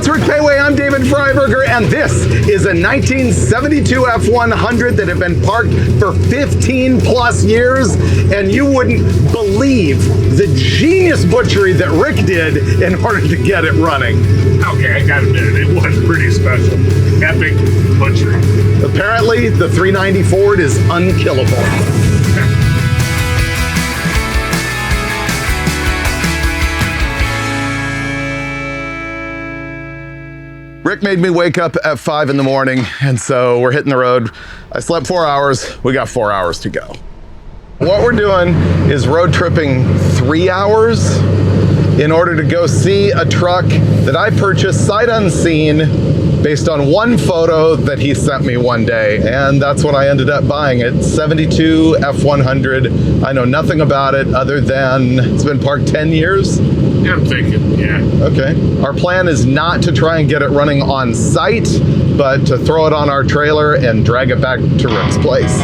That's Rick Péwé, I'm David Freiburger, and this is a 1972 F100 that had been parked for 15 plus years, and you wouldn't believe the genius butchery that Rick did in order to get it running. Okay, I gotta admit, it was pretty special. Epic butchery. Apparently, the 390 Ford is unkillable. Rick made me wake up at 5 in the morning, and so we're hitting the road. I slept 4 hours, we got 4 hours to go. What we're doing is road tripping 3 hours in order to go see a truck that I purchased sight unseen based on one photo that he sent me one day, and that's what I ended up buying it. 72 F100. I know nothing about it other than it's been parked 10 years. Yeah, I'm thinking, yeah. Okay. Our plan is not to try and get it running on site, but to throw it on our trailer and drag it back to Rick's place.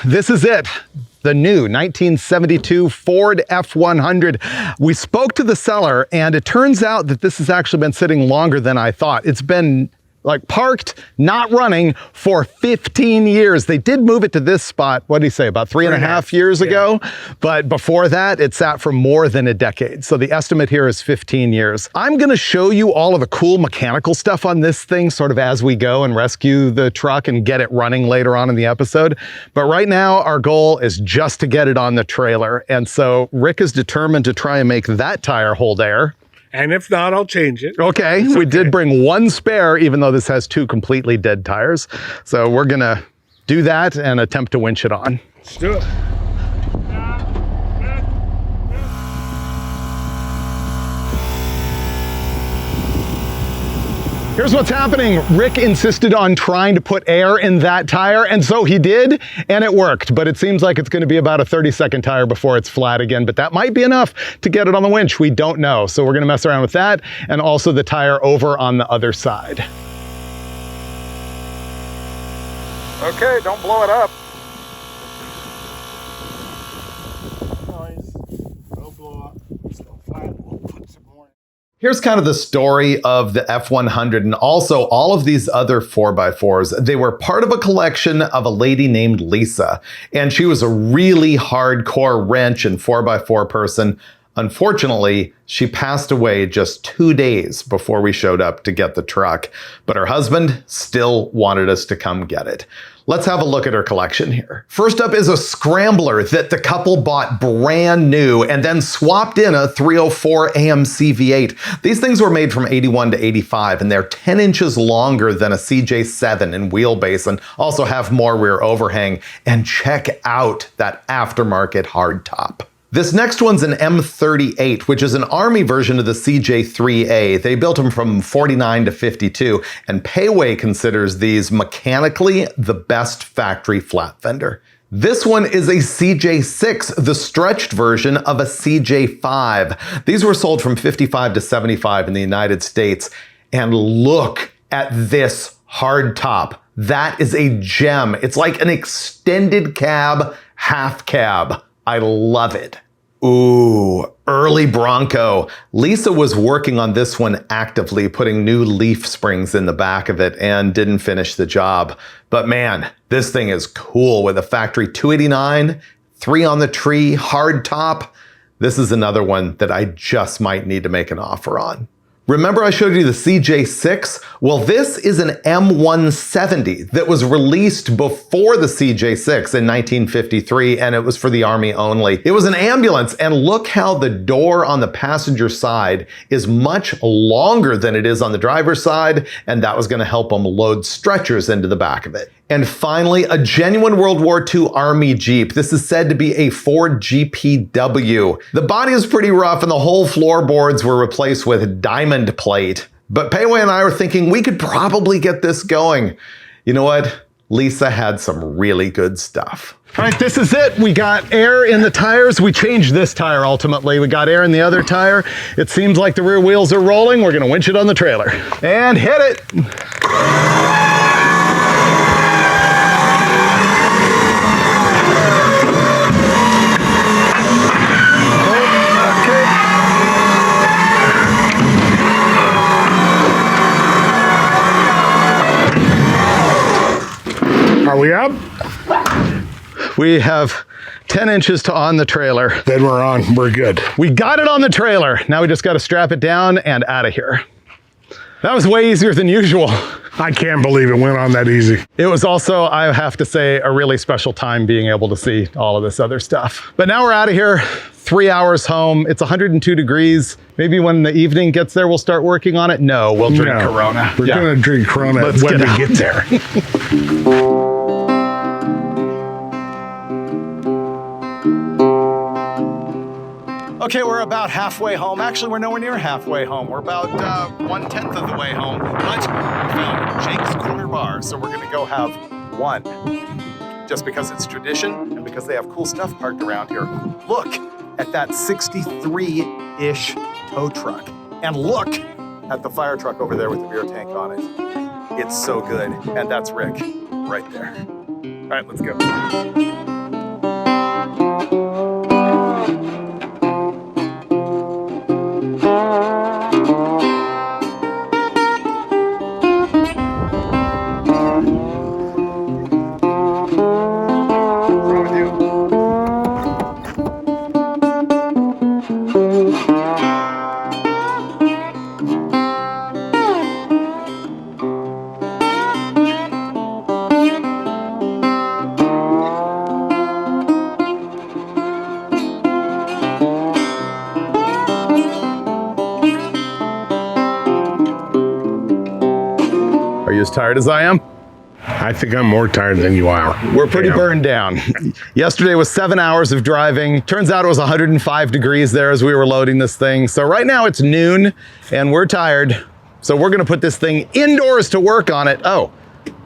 This is it. The new 1972 Ford F100. We spoke to the seller, and it turns out that this has actually been sitting longer than I thought. It's been like parked, not running for 15 years. They did move it to this spot, what did he say, about 3.5 years ago? But before that, it sat for more than a decade. So the estimate here is 15 years. I'm gonna show you all of the cool mechanical stuff on this thing sort of as we go and rescue the truck and get it running later on in the episode. But right now, our goal is just to get it on the trailer. And so Rick is determined to try and make that tire hold air. And if not, I'll change it. Okay, we did bring one spare, even though this has 2 completely dead tires. So we're gonna do that and attempt to winch it on. Let's do it. Here's what's happening. Rick insisted on trying to put air in that tire, and so he did, and it worked. But it seems like it's gonna be about a 30-second tire before it's flat again, but that might be enough to get it on the winch. We don't know. So we're gonna mess around with that, and also the tire over on the other side. Okay, don't blow it up. Don't blow up. It's still flat. We'll put some more. Here's kind of the story of the F100 and also all of these other 4x4s. They were part of a collection of a lady named Lisa, and she was a really hardcore wrench and 4x4 person. Unfortunately, she passed away just 2 days before we showed up to get the truck, but her husband still wanted us to come get it. Let's have a look at her collection here. First up is a scrambler that the couple bought brand new and then swapped in a 304 AMC V8. These things were made from 81 to 85, and they're 10 inches longer than a CJ7 in wheelbase and also have more rear overhang. And check out that aftermarket hardtop. This next one's an M38, which is an Army version of the CJ3A. They built them from 49 to 52, and Péwé considers these mechanically the best factory flat fender. This one is a CJ6, the stretched version of a CJ5. These were sold from 55 to 75 in the United States. And look at this hardtop. That is a gem. It's like an extended cab, half cab. I love it. Ooh, early Bronco. Lisa was working on this one actively, putting new leaf springs in the back of it, and didn't finish the job. But man, this thing is cool with a factory 289, 3 on the tree, hard top. This is another one that I just might need to make an offer on. Remember I showed you the CJ6? Well, this is an M170 that was released before the CJ6 in 1953, and it was for the Army only. It was an ambulance, and look how the door on the passenger side is much longer than it is on the driver's side, and that was gonna help them load stretchers into the back of it. And finally, a genuine World War II Army Jeep. This is said to be a Ford GPW. The body is pretty rough and the whole floorboards were replaced with diamond plate. But Péwé and I were thinking we could probably get this going. You know what? Lisa had some really good stuff. All right, this is it. We got air in the tires. We changed this tire ultimately. We got air in the other tire. It seems like the rear wheels are rolling. We're gonna winch it on the trailer. And hit it. Are we up? We have 10 inches to on the trailer. Then we're on. We're good. We got it on the trailer. Now we just got to strap it down and out of here. That was way easier than usual. I can't believe it went on that easy. It was also, I have to say, a really special time being able to see all of this other stuff. But now we're out of here, 3 hours home. It's 102 degrees. Maybe when the evening gets there, we'll start working on it. No, we'll drink Corona. We're gonna drink Corona when we get there. Okay, we're about halfway home. Actually, we're nowhere near halfway home. We're about 1/10 of the way home. But we found Jake's Corner Bar, so we're gonna go have one. Just because it's tradition and because they have cool stuff parked around here. Look at that 63-ish tow truck. And look at the fire truck over there with the beer tank on it. It's so good. And that's Rick right there. All right, let's go. Are you as tired as I am? I think I'm more tired than you are. We're pretty burned down. Yesterday was 7 hours of driving. Turns out it was 105 degrees there as we were loading this thing. So right now it's noon and we're tired. So we're gonna put this thing indoors to work on it. Oh,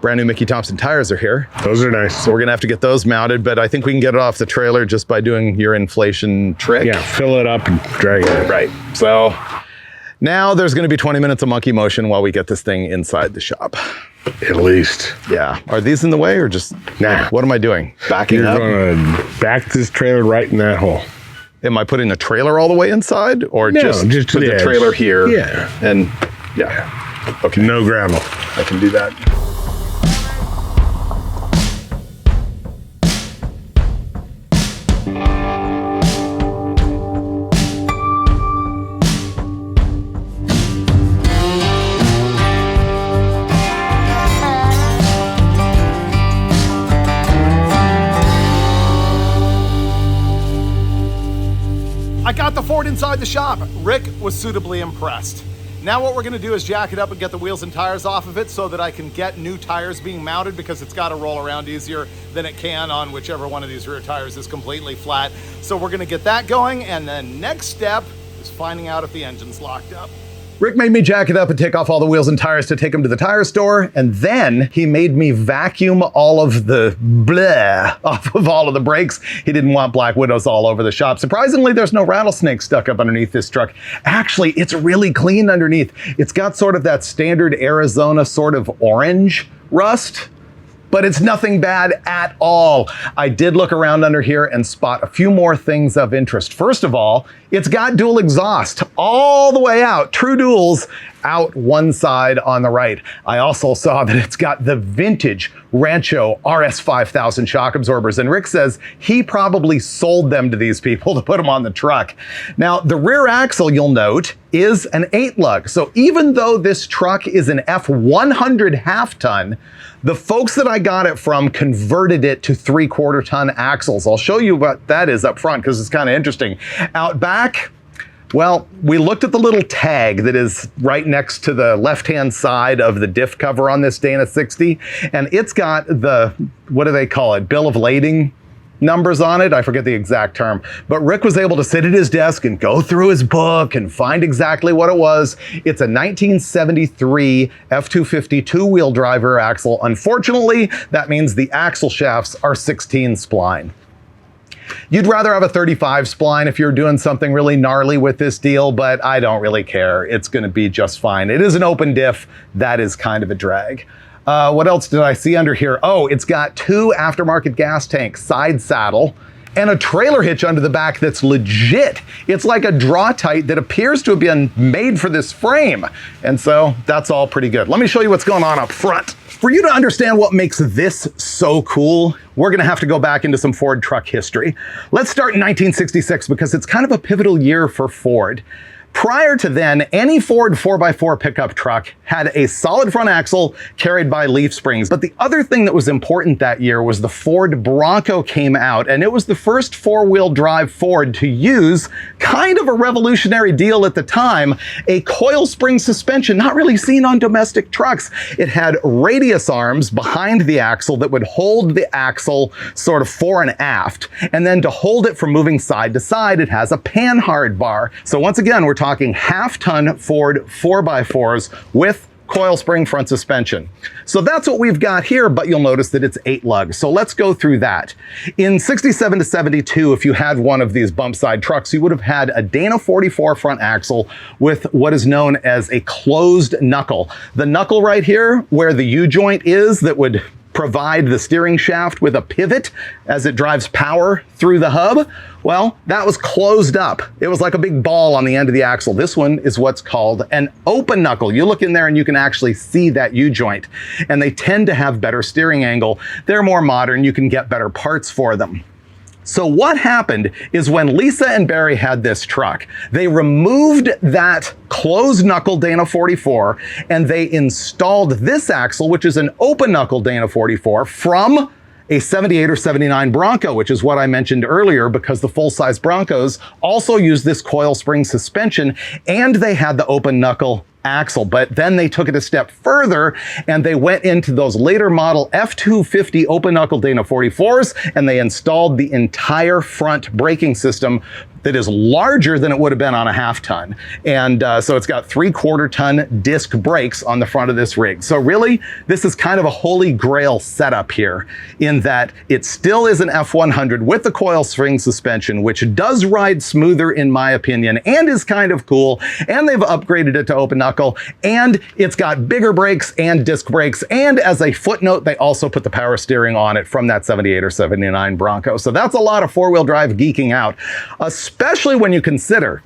brand new Mickey Thompson tires are here. Those are nice. So we're gonna have to get those mounted, but I think we can get it off the trailer just by doing your inflation trick. Yeah, fill it up and drag it. Right, so now there's gonna be 20 minutes of monkey motion while we get this thing inside the shop. At least. Yeah, are these in the way or just, Nah. What am I doing? Backing You're up? gonna back this trailer right in that hole. Am I putting the trailer all the way inside or No, just just to put the the edge. trailer here? Yeah. And yeah, Okay. No gravel. I can do that. I got the Ford inside the shop. Rick was suitably impressed. Now what we're gonna do is jack it up and get the wheels and tires off of it so that I can get new tires being mounted because it's gotta roll around easier than it can on whichever one of these rear tires is completely flat. So we're gonna get that going, and then next step is finding out if the engine's locked up. Rick made me jack it up and take off all the wheels and tires to take them to the tire store, and then he made me vacuum all of the bleh off of all of the brakes. He didn't want black widows all over the shop. Surprisingly, there's no rattlesnake stuck up underneath this truck. Actually, it's really clean underneath. It's got sort of that standard Arizona sort of orange rust, but it's nothing bad at all. I did look around under here and spot a few more things of interest. First of all, it's got dual exhaust all the way out, true duals, out one side on the right. I also saw that it's got the vintage Rancho RS5000 shock absorbers, and Rick says he probably sold them to these people to put them on the truck. Now, the rear axle, you'll note, is an 8-lug. So even though this truck is an F100 half-ton, the folks that I got it from converted it to 3/4 ton axles. I'll show you what that is up front because it's kind of interesting. Out back, well, we looked at the little tag that is right next to the left-hand side of the diff cover on this Dana 60, and it's got the, what do they call it, bill of lading numbers on it. I forget the exact term, but Rick was able to sit at his desk and go through his book and find exactly what it was. It's a 1973 F250 two-wheel drive rear axle. Unfortunately, that means the axle shafts are 16 spline. You'd rather have a 35 spline if you're doing something really gnarly with this deal, but I don't really care. It's going to be just fine. It is an open diff. That is kind of a drag. What else did I see under here? Oh, it's got 2 aftermarket gas tanks, side saddle, and a trailer hitch under the back that's legit. It's like a draw tight that appears to have been made for this frame. And so that's all pretty good. Let me show you what's going on up front. For you to understand what makes this so cool, we're gonna have to go back into some Ford truck history. Let's start in 1966 because it's kind of a pivotal year for Ford. Prior to then, any Ford 4x4 pickup truck had a solid front axle carried by leaf springs. But the other thing that was important that year was the Ford Bronco came out, and it was the first four-wheel drive Ford to use kind of a revolutionary deal at the time, a coil spring suspension, not really seen on domestic trucks. It had radius arms behind the axle that would hold the axle sort of fore and aft. And then to hold it from moving side to side, it has a panhard bar. So once again, we're talking half-ton Ford 4x4s with coil spring front suspension. So that's what we've got here, but you'll notice that it's 8 lugs. So let's go through that. In 67 to 72, if you had one of these bump side trucks, you would have had a Dana 44 front axle with what is known as a closed knuckle. The knuckle right here, where the U-joint is that would provide the steering shaft with a pivot as it drives power through the hub, well, that was closed up. It was like a big ball on the end of the axle. This one is what's called an open knuckle. You look in there and you can actually see that U-joint, and they tend to have better steering angle. They're more modern. You can get better parts for them. So what happened is when Lisa and Barry had this truck, they removed that closed knuckle Dana 44 and they installed this axle, which is an open knuckle Dana 44 from a 78 or 79 Bronco, which is what I mentioned earlier, because the full-size Broncos also use this coil spring suspension, and they had the open knuckle axle. But then they took it a step further and they went into those later model F250 open knuckle Dana 44s and they installed the entire front braking system that is larger than it would have been on a half-ton. And so it's got 3/4 ton disc brakes on the front of this rig. So really, this is kind of a holy grail setup here in that it still is an F100 with the coil spring suspension, which does ride smoother in my opinion, and is kind of cool. And they've upgraded it to open knuckle, and it's got bigger brakes and disc brakes. And as a footnote, they also put the power steering on it from that 78 or 79 Bronco. So that's a lot of four-wheel drive geeking out, especially when you consider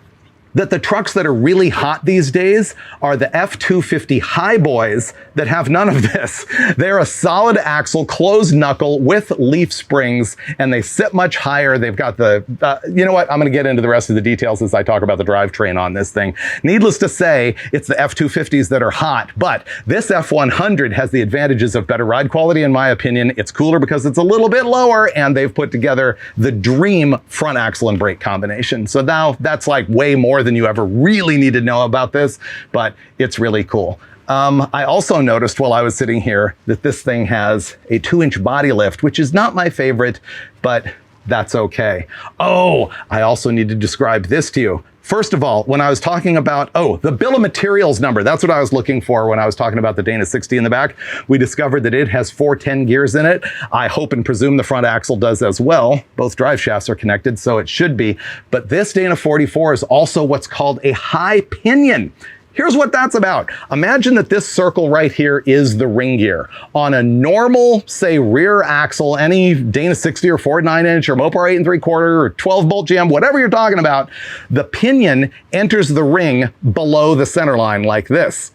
that the trucks that are really hot these days are the F250 high boys that have none of this. They're a solid axle, closed knuckle with leaf springs, and they sit much higher. They've got the, you know what? I'm gonna get into the rest of the details as I talk about the drivetrain on this thing. Needless to say, it's the F250s that are hot, but this F100 has the advantages of better ride quality in my opinion. It's cooler because it's a little bit lower, and they've put together the dream front axle and brake combination. So now that's like way more than you ever really need to know about this, but it's really cool. I also noticed while I was sitting here that this thing has a 2-inch body lift, which is not my favorite, but that's okay. Oh, I also need to describe this to you. First of all, when I was talking about, the bill of materials number, that's what I was looking for when I was talking about the Dana 60 in the back. We discovered that it has 410 gears in it. I hope and presume the front axle does as well. Both drive shafts are connected, so it should be. But this Dana 44 is also what's called a high pinion. Here's what that's about. Imagine that this circle right here is the ring gear. On a normal, say, rear axle, any Dana 60 or Ford 9-inch or Mopar 8 3/4 or 12-bolt jam, whatever you're talking about, the pinion enters the ring below the center line like this.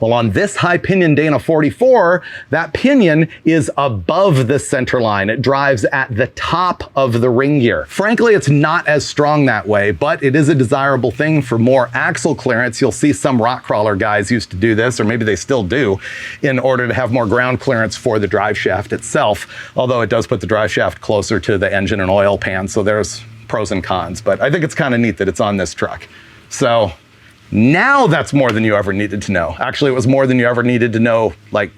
Well, on this high pinion Dana 44, that pinion is above the center line. It drives at the top of the ring gear. Frankly, it's not as strong that way, but it is a desirable thing for more axle clearance. You'll see some rock crawler guys used to do this, or maybe they still do, in order to have more ground clearance for the drive shaft itself, although it does put the drive shaft closer to the engine and oil pan, so there's pros and cons. But I think it's kind of neat that it's on this truck. So now that's more than you ever needed to know. Actually, it was more than you ever needed to know like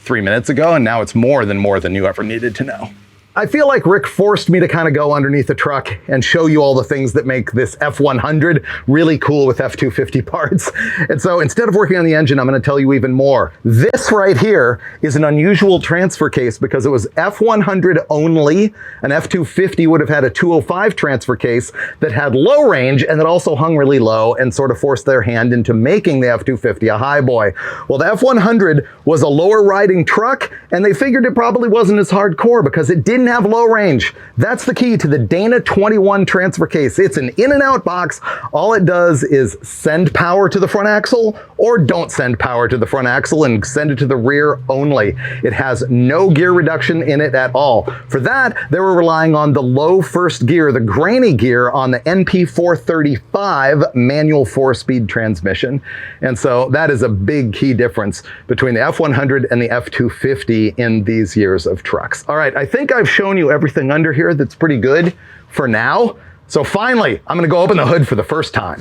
3 minutes ago, and now it's more than you ever needed to know. I feel like Rick forced me to kind of go underneath the truck and show you all the things that make this F100 really cool with F250 parts. And so instead of working on the engine, I'm going to tell you even more. This right here is an unusual transfer case because it was F100 only. An F250 would have had a 205 transfer case that had low range and that also hung really low and sort of forced their hand into making the F250 a high boy. Well, the F100 was a lower riding truck, and they figured it probably wasn't as hardcore because it didn't have low range. That's the key to the Dana 21 transfer case. It's an in and out box. All it does is send power to the front axle or don't send power to the front axle and send it to the rear only. It has no gear reduction in it at all. For that, they were relying on the low first gear, the granny gear on the NP435 manual 4-speed transmission. And so that is a big key difference between the F100 and the F250 in these years of trucks. All right, I think I've shown you everything under here that's pretty good for now. So finally, I'm gonna go open the hood for the first time.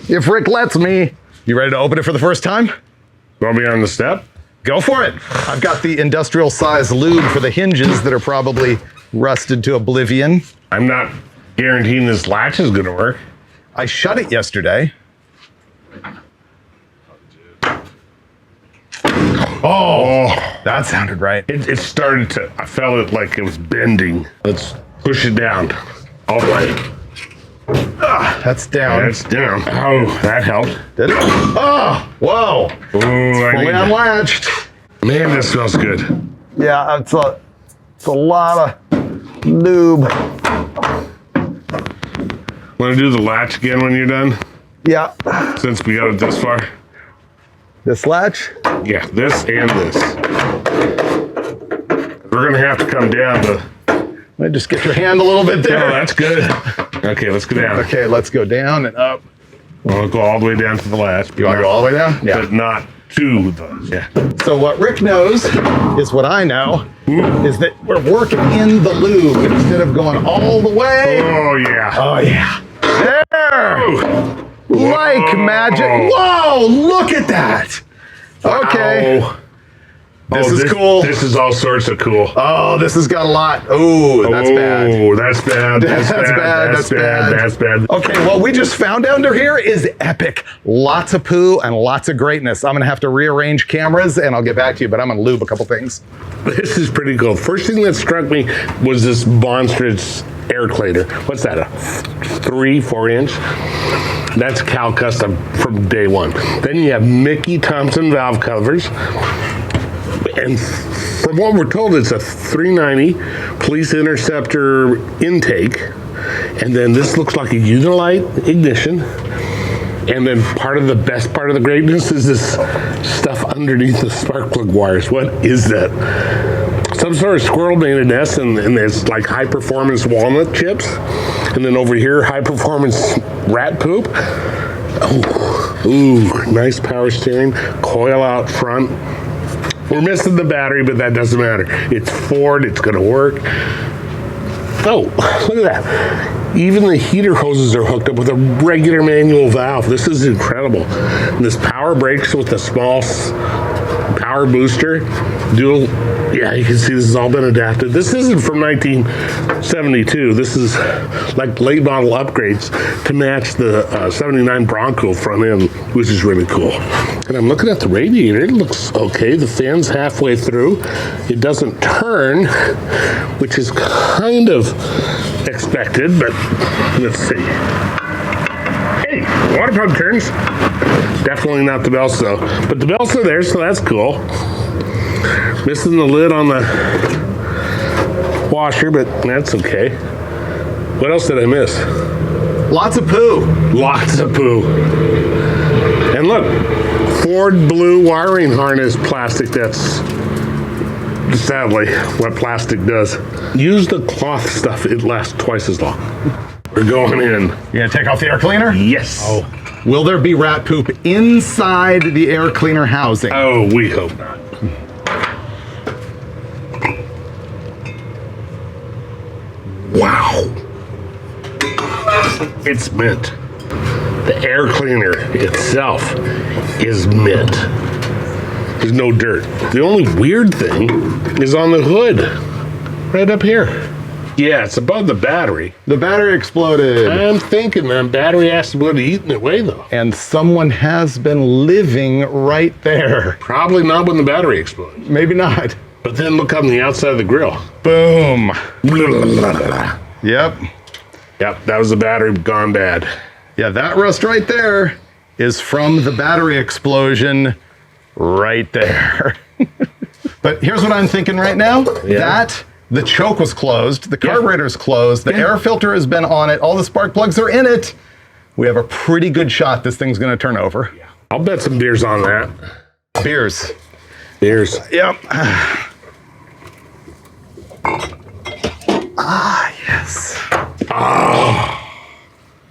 If Rick lets me. You ready to open it for the first time? Want me on the step? Go for it. I've got the industrial size lube for the hinges that are probably rusted to oblivion. I'm not guaranteeing this latch is gonna work. I shut it yesterday. Oh, that sounded right. It started to, I felt it like it was bending. Let's push it down. All right. That's down. That's down. Oh, that helped. Did it? Oh, whoa. Ooh, Fully unlatched. Man, this smells good. Yeah, it's a lot of lube. Want to do the latch again when you're done? Yeah. Since we got it this far? This latch? Yeah, this and this. We're gonna have to come down to. Let me just get your hand a little bit there. Oh, that's good. Okay, let's go down. Okay, let's go down and up. We'll go all the way down to the latch. You want to go all the way down? Yeah. But not to the. Yeah. So what Rick knows is what I know, is that we're working in the lube instead of going all the way. Oh yeah. Oh yeah. There. Ooh. Like Whoa. magic. Whoa, look at that. Okay. Wow. This is cool. This is all sorts of cool. Oh, this has got a lot. Oh, that's bad. Oh, that's bad. That's bad. That's bad. That's bad. Okay, what we just found under here is epic. Lots of poo and lots of greatness. I'm gonna have to rearrange cameras and I'll get back to you, but I'm gonna lube a couple things. This is pretty cool. First thing that struck me was this monstrous air cleaner. What's that, a 3-4 inch? That's Cal Custom from day one. Then you have Mickey Thompson valve covers. And from what we're told, it's a 390 Police Interceptor intake. And then this looks like a Unilite ignition. And then the best part of the greatness is this stuff underneath the spark plug wires. What is that? Some sort of squirrel made a nest, and there's like high performance walnut chips. And then over here, high performance rat poop. Oh, ooh, nice power steering, coil out front. We're missing the battery, but that doesn't matter. It's Ford, it's gonna work. Oh, look at that. Even the heater hoses are hooked up with a regular manual valve. This is incredible. And this power brakes with a small power booster, dual, yeah, you can see this has all been adapted. This isn't from 1972. This is like late model upgrades to match the 79 Bronco front end, which is really cool. And I'm looking at the radiator, it looks okay. The fan's halfway through. It doesn't turn, which is kind of expected, but let's see. Hey, water pump turns. Definitely not the belts though, but the belts are there, so that's cool. Missing the lid on the washer, but that's okay. What else did I miss? Lots of poo. Lots of poo. And look, Ford blue wiring harness plastic. That's sadly what plastic does. Use the cloth stuff, it lasts twice as long. We're going in. You gonna take off the air cleaner? Yes. Oh. Will there be rat poop inside the air cleaner housing? Oh, we hope not. Wow. It's mint. The air cleaner itself is mint. There's no dirt. The only weird thing is on the hood, right up here. Yeah, it's above the battery. The battery exploded. I'm thinking, man, battery has to be eaten away, though. And someone has been living right there. Probably not when the battery explodes. Maybe not. But then look on the outside of the grill. Boom. Yep. Yep, that was the battery gone bad. Yeah, that rust right there is from the battery explosion right there. But here's what I'm thinking right now. That the choke was closed, the carburetor's closed, the air filter has been on it, all the spark plugs are in it. We have a pretty good shot this thing's gonna turn over. Yeah. I'll bet some beers on that. Beers. Beers. Yep. Ah, yes. Ah.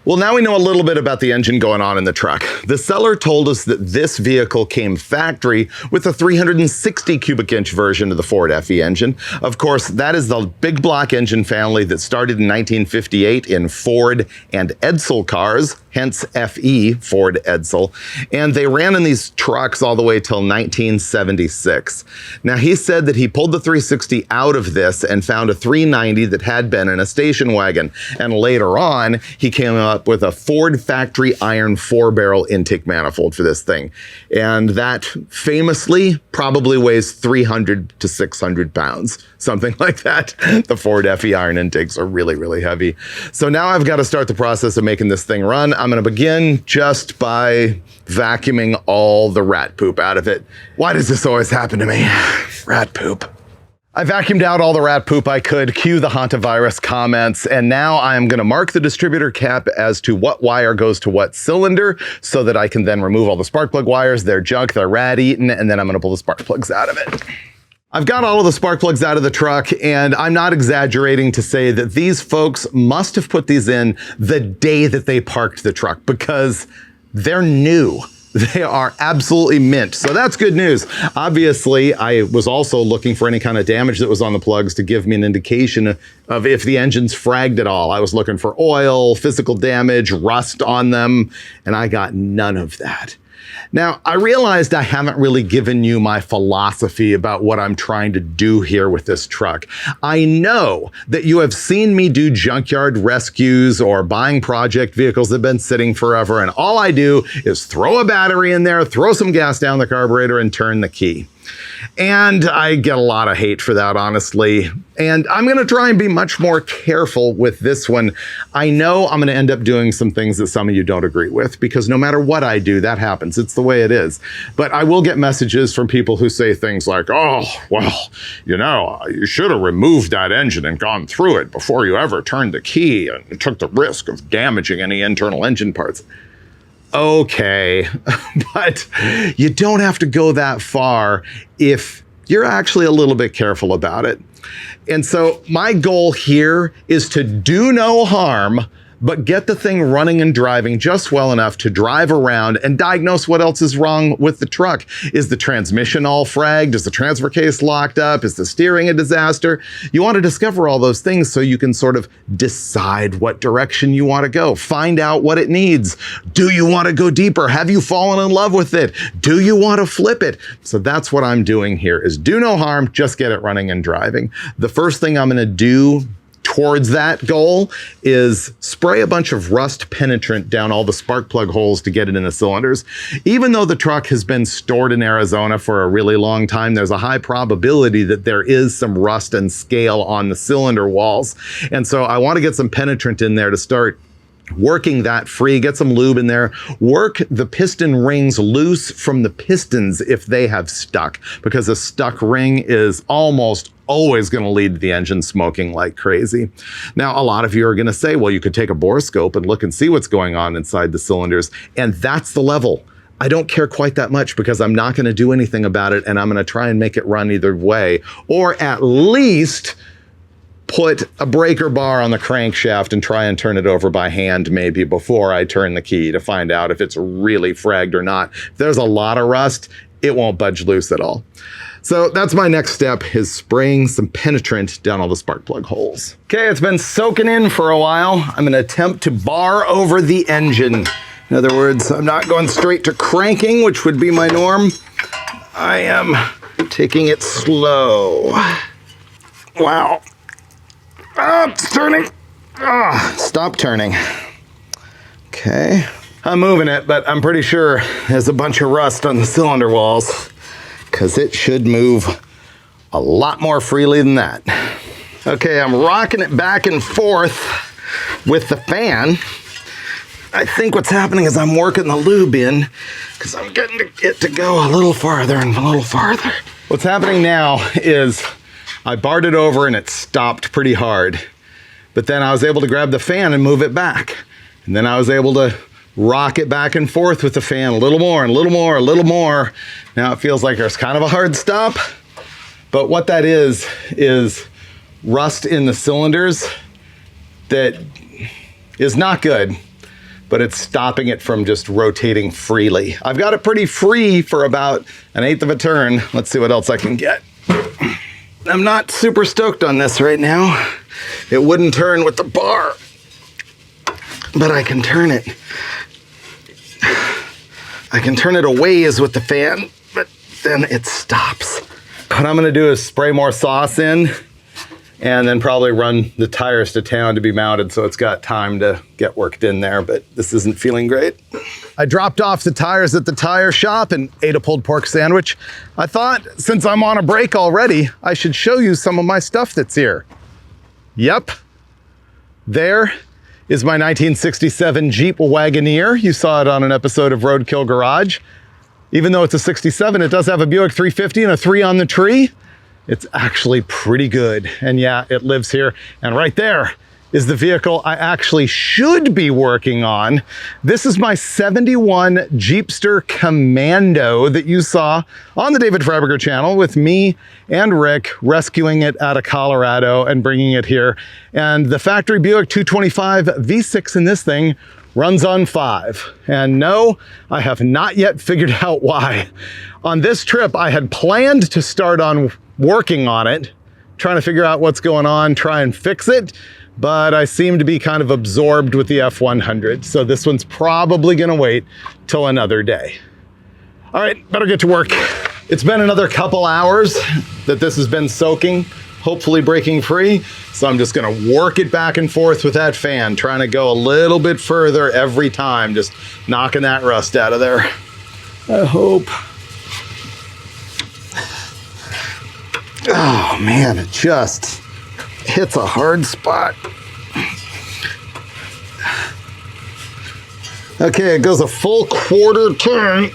Well, now we know a little bit about the engine going on in the truck. The seller told us that this vehicle came factory with a 360 cubic inch version of the Ford FE engine. Of course, that is the big block engine family that started in 1958 in Ford and Edsel cars, hence FE, Ford Edsel. And they ran in these trucks all the way till 1976. Now, he said that he pulled the 360 out of this and found a 390 that had been in a station wagon. And later on, he came up with a Ford factory iron 4-barrel intake manifold for this thing. And that famously probably weighs 300 to 600 pounds, something like that. The Ford FE iron intakes are really, really heavy. So now I've got to start the process of making this thing run. I'm going to begin just by vacuuming all the rat poop out of it. Why does this always happen to me? Rat poop. I vacuumed out all the rat poop I could, cue the hantavirus comments, and now I'm gonna mark the distributor cap as to what wire goes to what cylinder so that I can then remove all the spark plug wires, they're junk, they're rat eaten, and then I'm gonna pull the spark plugs out of it. I've got all of the spark plugs out of the truck, and I'm not exaggerating to say that these folks must have put these in the day that they parked the truck because they're new. They are absolutely mint. So that's good news. Obviously, I was also looking for any kind of damage that was on the plugs to give me an indication of if the engine's fragged at all. I was looking for oil, physical damage, rust on them, and I got none of that. Now, I realized I haven't really given you my philosophy about what I'm trying to do here with this truck. I know that you have seen me do junkyard rescues or buying project vehicles that have been sitting forever, and all I do is throw a battery in there, throw some gas down the carburetor, and turn the key. And I get a lot of hate for that, honestly. And I'm gonna try and be much more careful with this one. I know I'm gonna end up doing some things that some of you don't agree with, because no matter what I do, that happens. It's the way it is. But I will get messages from people who say things like, oh, well, you know, you should have removed that engine and gone through it before you ever turned the key and took the risk of damaging any internal engine parts. Okay, but you don't have to go that far if you're actually a little bit careful about it. And so my goal here is to do no harm, but get the thing running and driving just well enough to drive around and diagnose what else is wrong with the truck. Is the transmission all fragged? Is the transfer case locked up? Is the steering a disaster? You want to discover all those things so you can sort of decide what direction you want to go. Find out what it needs. Do you want to go deeper? Have you fallen in love with it? Do you want to flip it? So that's what I'm doing here, is do no harm, just get it running and driving. The first thing I'm going to do towards that goal is spray a bunch of rust penetrant down all the spark plug holes to get it in the cylinders. Even though the truck has been stored in Arizona for a really long time, there's a high probability that there is some rust and scale on the cylinder walls. And so I want to get some penetrant in there to start working that free, get some lube in there, work the piston rings loose from the pistons if they have stuck, because a stuck ring is almost always going to lead to the engine smoking like crazy. Now, a lot of you are going to say, well, you could take a borescope and look and see what's going on inside the cylinders, and that's the level. I don't care quite that much because I'm not going to do anything about it, and I'm going to try and make it run either way, or at least put a breaker bar on the crankshaft and try and turn it over by hand maybe before I turn the key to find out if it's really fragged or not. If there's a lot of rust, it won't budge loose at all. So that's my next step, is spraying some penetrant down all the spark plug holes. Okay, it's been soaking in for a while. I'm gonna attempt to bar over the engine. In other words, I'm not going straight to cranking, which would be my norm. I am taking it slow. Wow. Oh, it's turning. Oh, stop turning. Okay. I'm moving it, but I'm pretty sure there's a bunch of rust on the cylinder walls because it should move a lot more freely than that. Okay, I'm rocking it back and forth with the fan. I think what's happening is I'm working the lube in because I'm getting it to go a little farther and a little farther. What's happening now is I barred it over and it stopped pretty hard. But then I was able to grab the fan and move it back. And then I was able to rock it back and forth with the fan a little more and a little more, a little more. Now it feels like there's kind of a hard stop. But what that is rust in the cylinders that is not good, but it's stopping it from just rotating freely. I've got it pretty free for about 1/8 of a turn. Let's see what else I can get. I'm not super stoked on this right now. It wouldn't turn with the bar, but I can turn it. I can turn it a ways with the fan, but then it stops. What I'm gonna do is spray more sauce in and then probably run the tires to town to be mounted so it's got time to get worked in there, but this isn't feeling great. I dropped off the tires at the tire shop and ate a pulled pork sandwich. I thought, since I'm on a break already, I should show you some of my stuff that's here. Yep, there is my 1967 Jeep Wagoneer. You saw it on an episode of Roadkill Garage. Even though it's a 67, it does have a Buick 350 and a 3 on the tree. It's actually pretty good. And yeah, it lives here. And right there is the vehicle I actually should be working on. This is my 71 Jeepster Commando that you saw on the David Freiburger channel with me and Rick rescuing it out of Colorado and bringing it here. And the factory Buick 225 V6 in this thing runs on 5. And no, I have not yet figured out why. On this trip, I had planned to start on working on it, trying to figure out what's going on, try and fix it, but I seem to be kind of absorbed with the F100. So this one's probably gonna wait till another day. All right, better get to work. It's been another couple hours that this has been soaking, hopefully breaking free. So I'm just gonna work it back and forth with that fan, trying to go a little bit further every time, just knocking that rust out of there. I hope. Oh man, it just hits a hard spot. Okay, it goes a full quarter turn.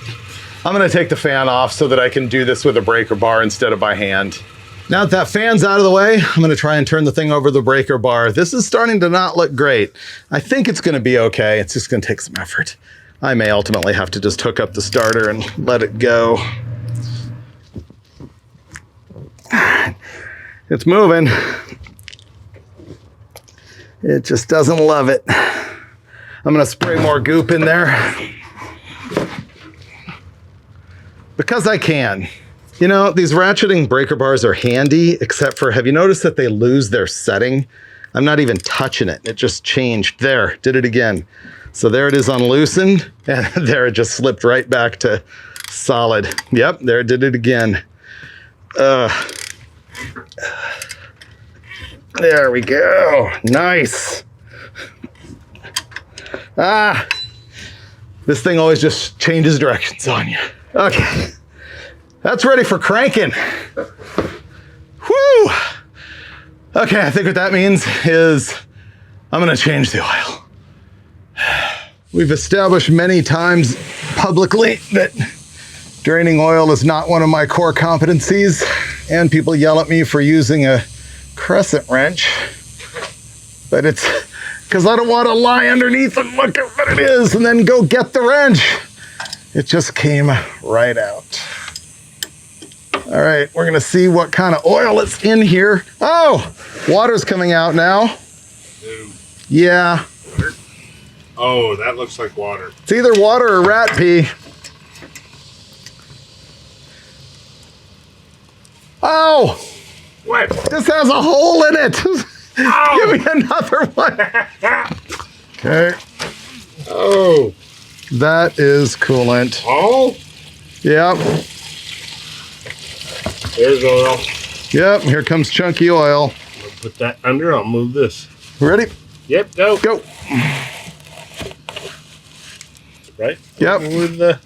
I'm gonna take the fan off so that I can do this with a breaker bar instead of by hand. Now that that fan's out of the way, I'm gonna try and turn the thing over the breaker bar. This is starting to not look great. I think it's gonna be okay. It's just gonna take some effort. I may ultimately have to just hook up the starter and let it go. It's moving. It just doesn't love it. I'm gonna spray more goop in there because I can. You know, these ratcheting breaker bars are handy, except for, have you noticed that they lose their setting? I'm not even touching it. It just changed. There, did it again. So there it is unloosened, and there it just slipped right back to solid. Yep, there it did it again. There we go. Nice. This thing always just changes directions on you. Okay. That's ready for cranking. Woo! Okay, I think what that means is I'm gonna change the oil. We've established many times publicly that draining oil is not one of my core competencies, and people yell at me for using a crescent wrench, but it's because I don't want to lie underneath and look at what it is and then go get the wrench. It just came right out. All right, we're gonna see what kind of oil is in here. Oh, water's coming out now. Ew. Yeah. Water? Oh, that looks like water. It's either water or rat pee. Oh! What? This has a hole in it. Oh. Give me another one. Okay. Oh. That is coolant. Oh? Yep. There's oil. Yep, here comes chunky oil. Looks Put that under. I'll move this. Ready? Yep, go. Go. Right? Yep. With the...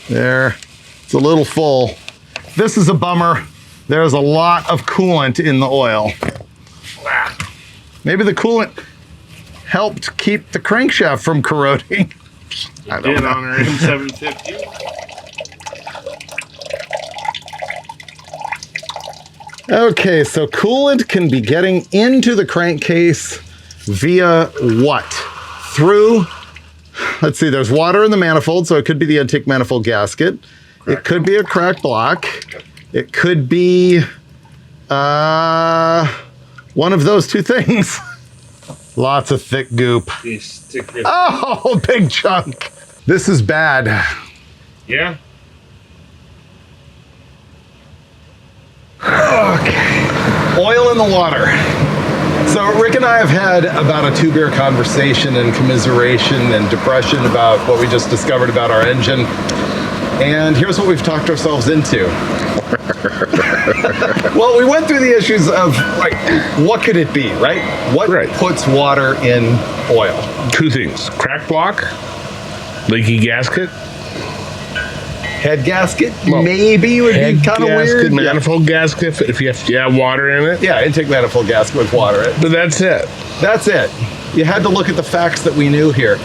There. It's a little full. This is a bummer. There's a lot of coolant in the oil. Maybe the coolant helped keep the crankshaft from corroding. I don't Did know. on our M750. Okay, so coolant can be getting into the crankcase via what? Through, let's see, there's water in the manifold, so it could be the intake manifold gasket. It could be a cracked block. It could be one of those two things. Lots of thick goop. Oh, big chunk. This is bad. Yeah. Okay. Oil in the water. So Rick and I have had about a 2-beer conversation and commiseration and depression about what we just discovered about our engine. And here's what we've talked ourselves into. Well, we went through the issues of, like, what could it be, right? What puts water in oil? Two things. Crack block, leaky gasket. Head gasket, Well, maybe would be kind of weird. Manifold gasket, if you have to have water in it. Yeah, intake manifold gasket with water in it. But that's it. That's it. You had to look at the facts that we knew here.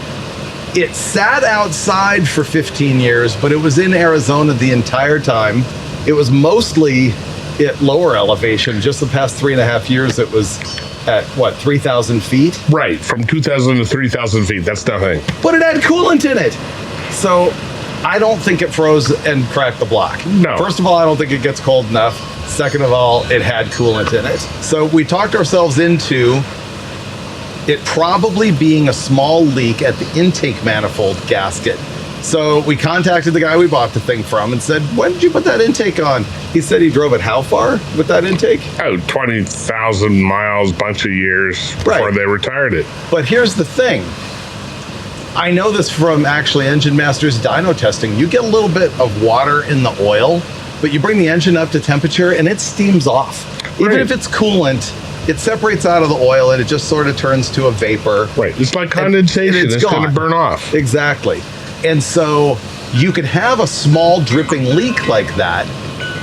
It sat outside for 15 years, but it was in Arizona the entire time. It was mostly at lower elevation. Just the past 3.5 years, it was at, what, 3,000 feet? Right, from 2,000 to 3,000 feet. That's nothing. But it had coolant in it. So I don't think it froze and cracked the block. No. First of all, I don't think it gets cold enough. Second of all, it had coolant in it. So we talked ourselves into it probably being a small leak at the intake manifold gasket. So we contacted the guy we bought the thing from and said, when did you put that intake on? He said he drove it how far with that intake? Oh, 20,000 miles, bunch of years before they retired it. But here's the thing. I know this from actually Engine Master's dyno testing. You get a little bit of water in the oil, but you bring the engine up to temperature and it steams off. Even if it's coolant, it separates out of the oil and it just sort of turns to a vapor. Right, it's like condensation. It's going to burn off. Exactly. And so you could have a small dripping leak like that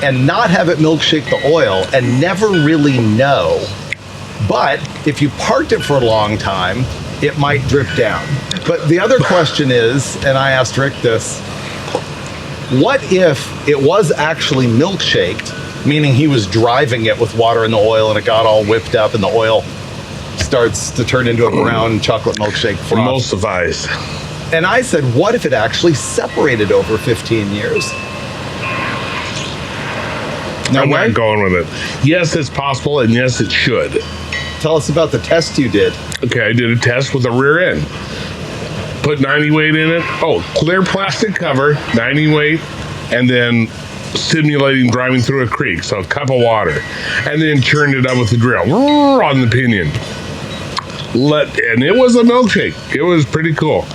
and not have it milkshake the oil and never really know. But if you parked it for a long time, it might drip down. But the other question is, and I asked Rick this, what if it was actually milkshaked, meaning he was driving it with water in the oil and it got all whipped up and the oil starts to turn into a brown chocolate milkshake froth. Emulsifies. And I said, what if it actually separated over 15 years? I'm not going with it. Yes, it's possible, and yes, it should. Tell us about the test you did. Okay, I did a test with the rear end. Put 90 weight in it. Oh, clear plastic cover, 90 weight, and then simulating driving through a creek, so a cup of water, and then churned it up with the drill on the pinion. And it was a milkshake. It was pretty cool.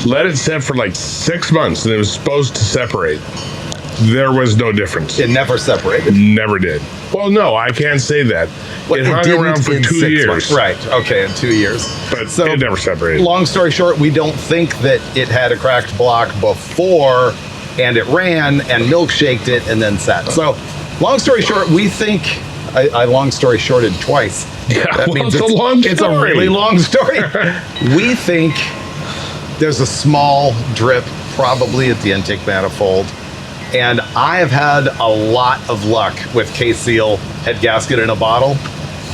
Let it set for like 6 months, and it was supposed to separate. There was no difference. It never separated. Never did. Well, no, I can't say that. But it hung around for 2 years. Months. Right. Okay, in 2 years. But so, it never separated. Long story short, we don't think that it had a cracked block before, and it ran and milkshaked it and then sat. So, long story short, we think I long story shorted twice. Yeah, that means it's a long story. It's a really long story. We think there's a small drip probably at the intake manifold. And I have had a lot of luck with K-Seal head gasket in a bottle.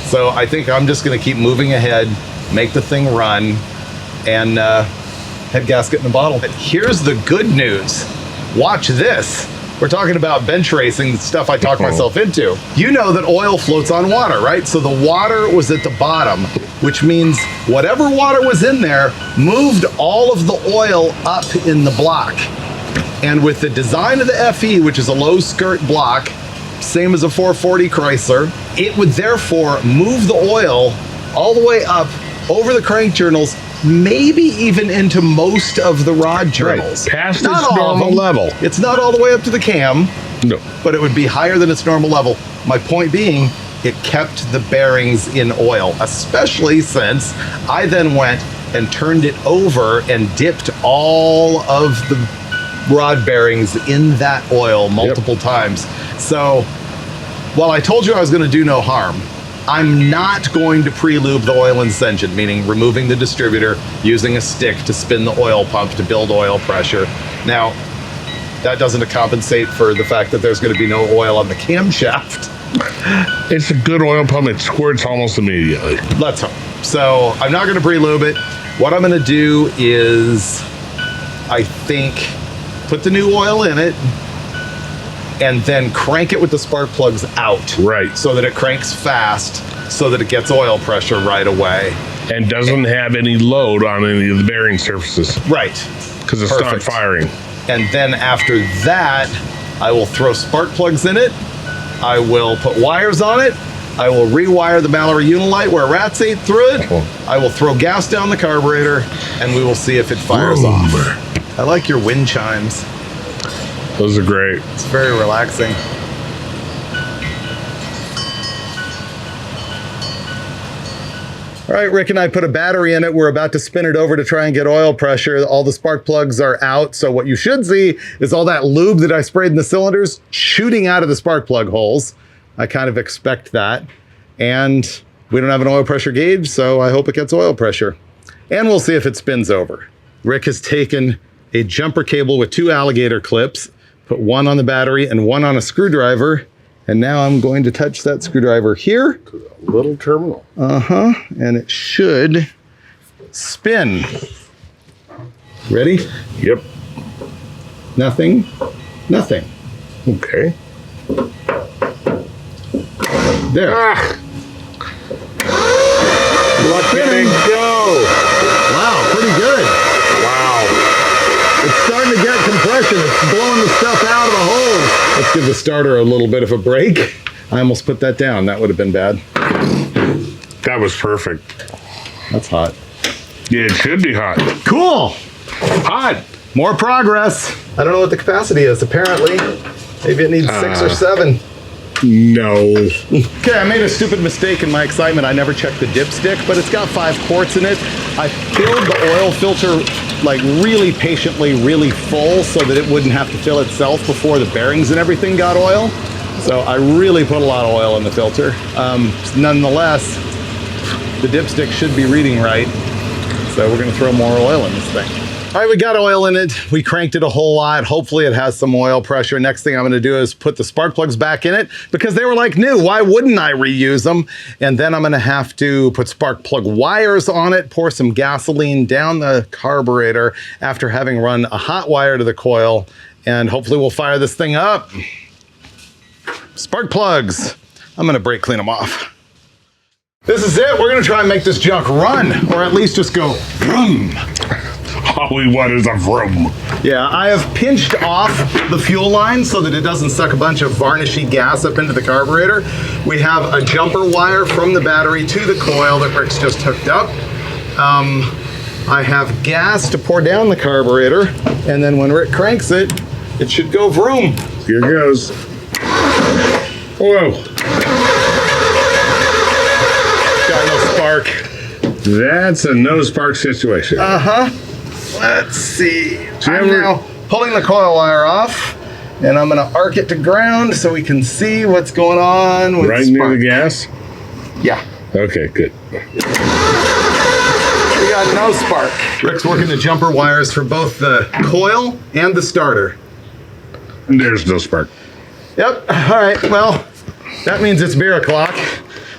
So I think I'm just going to keep moving ahead, make the thing run, and head gasket in a bottle. But here's the good news. Watch this. We're talking about bench racing, stuff I talked myself into. You know that oil floats on water, right? So the water was at the bottom, which means whatever water was in there moved all of the oil up in the block. And with the design of the FE, which is a low skirt block, same as a 440 Chrysler, it would therefore move the oil all the way up over the crank journals, maybe even into most of the rod journals. Right. Past its normal level. It's not all the way up to the cam, no, but it would be higher than its normal level. My point being, it kept the bearings in oil, especially since I then went and turned it over and dipped all of the rod bearings in that oil multiple times. So while I told you I was going to do no harm, I'm not going to pre-lube the oil in this engine, meaning removing the distributor, using a stick to spin the oil pump to build oil pressure. Now, that doesn't compensate for the fact that there's going to be no oil on the camshaft. It's a good oil pump. It squirts almost immediately. Let's hope. So I'm not going to pre-lube it. What I'm going to do is, I think, put the new oil in it and then crank it with the spark plugs out. Right. So that it cranks fast, so that it gets oil pressure right away. And doesn't have any load on any of the bearing surfaces. Right. Because it's not firing. And then after that, I will throw spark plugs in it. I will put wires on it. I will rewire the Mallory Unilight where rats ate through it. I will throw gas down the carburetor, and we will see if it fires off. I like your wind chimes. Those are great. It's very relaxing. All right, Rick and I put a battery in it. We're about to spin it over to try and get oil pressure. All the spark plugs are out. So what you should see is all that lube that I sprayed in the cylinders shooting out of the spark plug holes. I kind of expect that. And we don't have an oil pressure gauge, so I hope it gets oil pressure. And we'll see if it spins over. Rick has taken a jumper cable with 2 alligator clips, put one on the battery and one on a screwdriver. And now I'm going to touch that screwdriver here. Little terminal. And it should spin. Ready? Yep. Nothing. Nothing. Okay. There. Look at it go. Wow, pretty good. Wow. It's starting to get compression. It's blowing the stuff out of the holes. Let's give the starter a little bit of a break. I almost put that down. That would have been bad. That was perfect. That's hot. Yeah, it should be hot. Cool. Hot. More progress. I don't know what the capacity is. Apparently, maybe it needs 6 or 7. No. Okay, I made a stupid mistake in my excitement. I never checked the dipstick, but it's got 5 quarts in it. I filled the oil filter like really patiently, really full so that it wouldn't have to fill itself before the bearings and everything got oil. So I really put a lot of oil in the filter. Nonetheless, the dipstick should be reading right. So we're gonna throw more oil in this thing. All right, we got oil in it. We cranked it a whole lot. Hopefully it has some oil pressure. Next thing I'm gonna do is put the spark plugs back in it because they were like new. Why wouldn't I reuse them? And then I'm gonna have to put spark plug wires on it, pour some gasoline down the carburetor after having run a hot wire to the coil, and hopefully we'll fire this thing up. Spark plugs. I'm gonna brake clean them off. This is it. We're gonna try and make this junk run, or at least just go vroom. All we want is a vroom. Yeah, I have pinched off the fuel line so that it doesn't suck a bunch of varnishy gas up into the carburetor. We have a jumper wire from the battery to the coil that Rick's just hooked up. I have gas to pour down the carburetor, and then when Rick cranks it, it should go vroom. Here goes. Whoa. Got no spark. That's a no spark situation. Let's see. I'm now pulling the coil wire off, and I'm gonna arc it to ground so we can see what's going on with right spark. near the gas? Yeah. Okay, good. We got no spark. Rick's working the jumper wires for both the coil and the starter. There's no spark. Yep, all right, well, that means it's beer o'clock.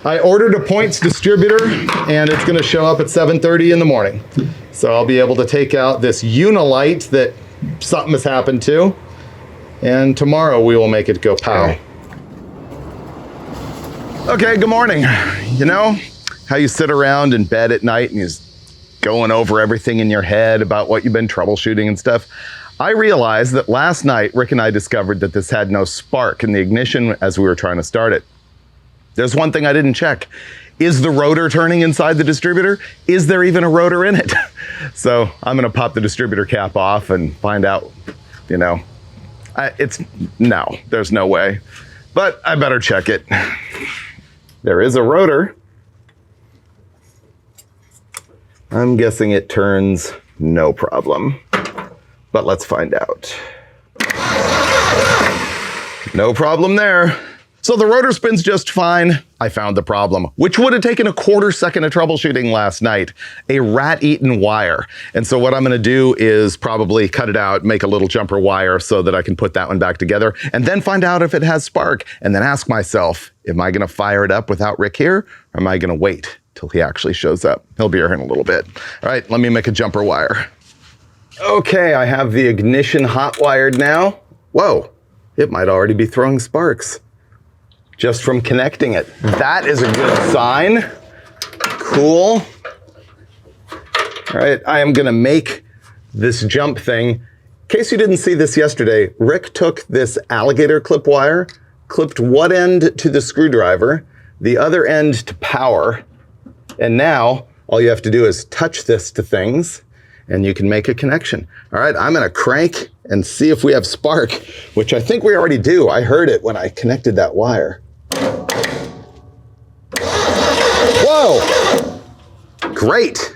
I ordered a points distributor, and it's gonna show up at 7:30 in the morning. So I'll be able to take out this Unilight that something has happened to, and tomorrow we will make it go pow. Okay, good morning. You know how you sit around in bed at night and you're going over everything in your head about what you've been troubleshooting and stuff? I realized that last night, Rick and I discovered that this had no spark in the ignition as we were trying to start it. There's one thing I didn't check. Is the rotor turning inside the distributor? Is there even a rotor in it? So I'm gonna pop the distributor cap off and find out, you know. No, there's no way. But I better check it. There is a rotor. I'm guessing it turns no problem, but let's find out. No problem there. So the rotor spins just fine. I found the problem, which would have taken a quarter second of troubleshooting last night, a rat-eaten wire. And so what I'm gonna do is probably cut it out, make a little jumper wire so that I can put that one back together, and then find out if it has spark, and then ask myself, am I gonna fire it up without Rick here, or am I gonna wait till he actually shows up? He'll be here in a little bit. All right, let me make a jumper wire. Okay, I have the ignition hot wired now. Whoa, it might already be throwing sparks just from connecting it. That is a good sign. Cool. All right, I am gonna make this jump thing. In case you didn't see this yesterday, Rick took this alligator clip wire, clipped one end to the screwdriver, the other end to power, and now all you have to do is touch this to things and you can make a connection. All right, I'm gonna crank and see if we have spark, which I think we already do. I heard it when I connected that wire. Whoa, great,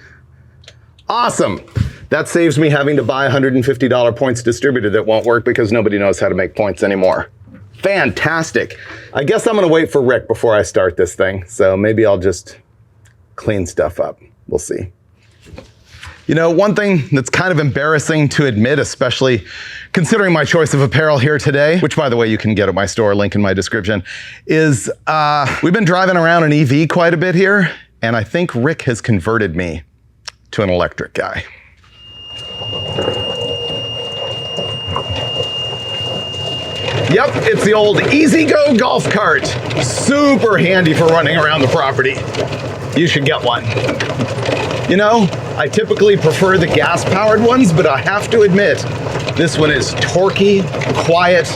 awesome. That saves me having to buy a $150 points distributor that won't work because nobody knows how to make points anymore. Fantastic. I guess I'm gonna wait for Rick before I start this thing, so maybe I'll just clean stuff up. We'll see. You know, one thing that's kind of embarrassing to admit, especially considering my choice of apparel here today, which by the way, you can get at my store, link in my description, is we've been driving around an EV quite a bit here, and I think Rick has converted me to an electric guy. Yep, it's the old Easy Go golf cart. Super handy for running around the property. You should get one. You know, I typically prefer the gas-powered ones, but I have to admit, this one is torquey, quiet,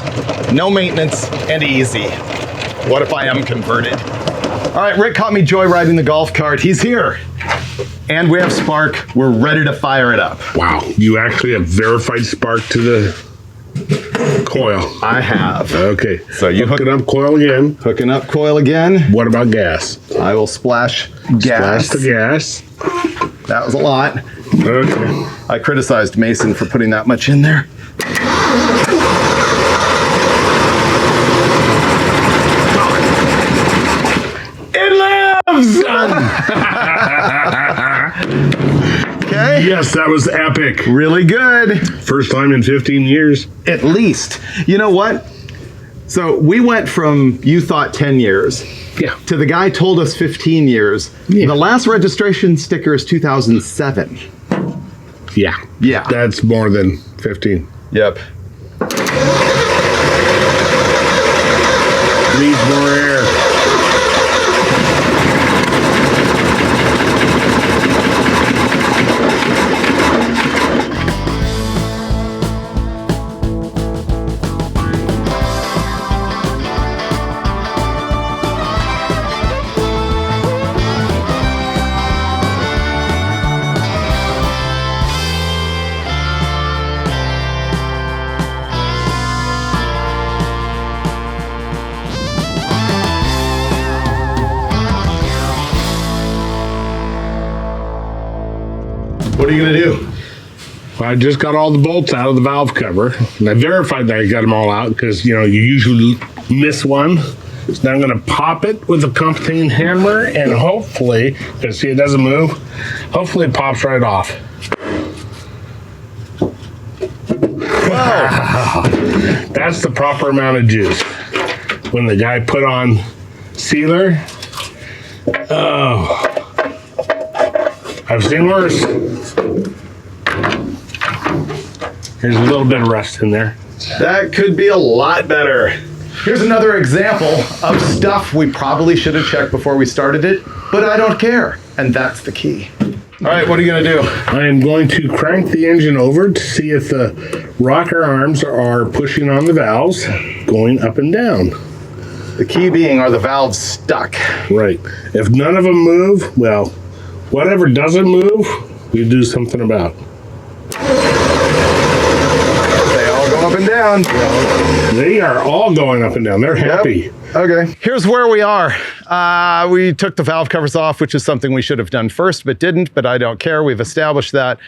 no maintenance, and easy. What if I am converted? All right, Rick caught me joyriding the golf cart. He's here. And we have spark. We're ready to fire it up. Wow, you actually have verified spark to the coil. I have. Okay, So you hooking up coil again. Hooking up coil again. What about gas? I will splash gas. Splash the gas. That was a lot. Okay. I criticized Mason for putting that much in there. It lives! Okay. Yes, that was epic. Really good. First time in 15 years. At least. You know what? So we went from, you thought 10 years, Yeah. to the guy told us 15 years. Yeah. The last registration sticker is 2007. Yeah. Yeah. That's more than 15. Yep. Needs more air. What are you gonna do? Well, I just got all the bolts out of the valve cover, and I verified that I got them all out because, you know, you usually miss one. So now I'm going to pop it with a compensating hammer, and hopefully, because see, it doesn't move, hopefully it pops right off. Wow. That's the proper amount of juice. When the guy put on sealer, oh, I've seen worse. Here's a little bit of rust in there. That could be a lot better. Here's another example of stuff we probably should have checked before we started it, but I don't care. And that's the key. All right, what are you gonna do? I am going to crank the engine over to see if the rocker arms are pushing on the valves, going up and down. The key being, are the valves stuck? Right. If none of them move, well, whatever doesn't move, we do something about. They all go up and down. They are all going up and down. They're happy. Okay. Here's where we are. We took the valve covers off, which is something we should have done first, but didn't, but I don't care. We've established that.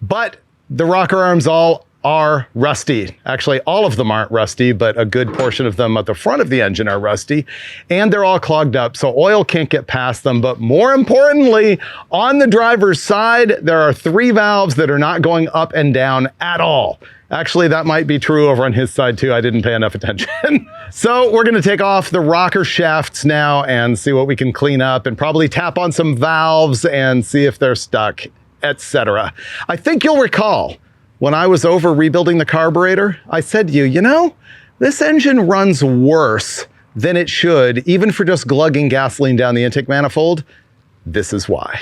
But the rocker arms all are rusty. Actually, all of them aren't rusty, but a good portion of them at the front of the engine are rusty, and they're all clogged up, so oil can't get past them. But more importantly, on the driver's side, there are 3 valves that are not going up and down at all. Actually, that might be true over on his side too. I didn't pay enough attention. So we're gonna take off the rocker shafts now and see what we can clean up, and probably tap on some valves and see if they're stuck, etc. I think you'll recall when I was over rebuilding the carburetor, I said to you, you know, this engine runs worse than it should, even for just glugging gasoline down the intake manifold. This is why.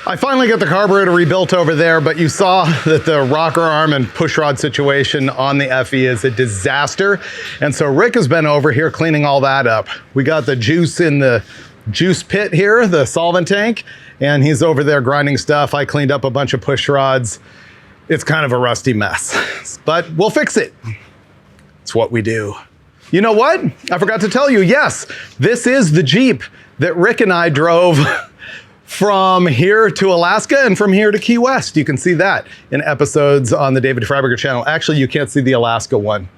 I finally got the carburetor rebuilt over there, but you saw that the rocker arm and pushrod situation on the FE is a disaster. And so Rick has been over here cleaning all that up. We got the juice in the juice pit here, the solvent tank, and he's over there grinding stuff. I cleaned up a bunch of push rods. It's kind of a rusty mess, but we'll fix it. It's what we do. You know what? I forgot to tell you, yes, this is the Jeep that Rick and I drove from here to Alaska and from here to Key West. You can see that in episodes on the David Freiburger channel. Actually, you can't see the Alaska one.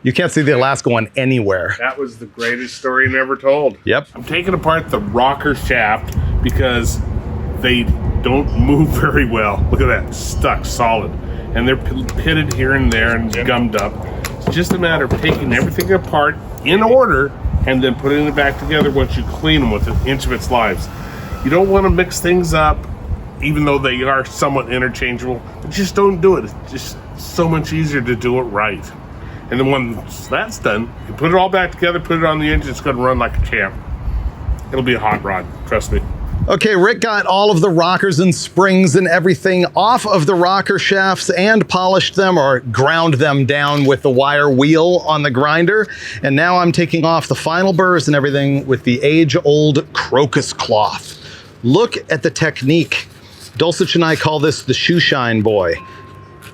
You can't see the Alaska one anywhere. That was the greatest story never told. Yep. I'm taking apart the rocker shaft because they don't move very well. Look at that, stuck solid. And they're pitted here and there and gummed up. It's just a matter of taking everything apart in order and then putting it back together once you clean them with an inch of its lives. You don't want to mix things up, even though they are somewhat interchangeable. But just don't do it. It's just so much easier to do it right. And then once that's done, you put it all back together, put it on the engine, it's going to run like a champ. It'll be a hot rod, trust me. Okay, Rick got all of the rockers and springs and everything off of the rocker shafts and polished them or ground them down with the wire wheel on the grinder. And now I'm taking off the final burrs and everything with the age-old crocus cloth. Look at the technique. Dulcich and I call this the shoe shine boy.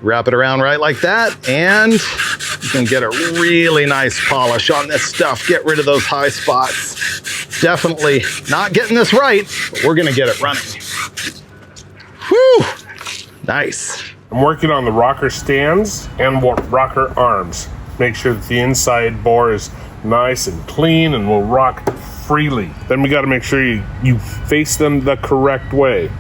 Wrap it around right like that, and you can get a really nice polish on this stuff. Get rid of those high spots. Definitely not getting this right, but we're gonna get it running. Whew, nice. I'm working on the rocker stands and rocker arms. Make sure that the inside bore is nice and clean and will rock freely. Then we gotta make sure you face them the correct way,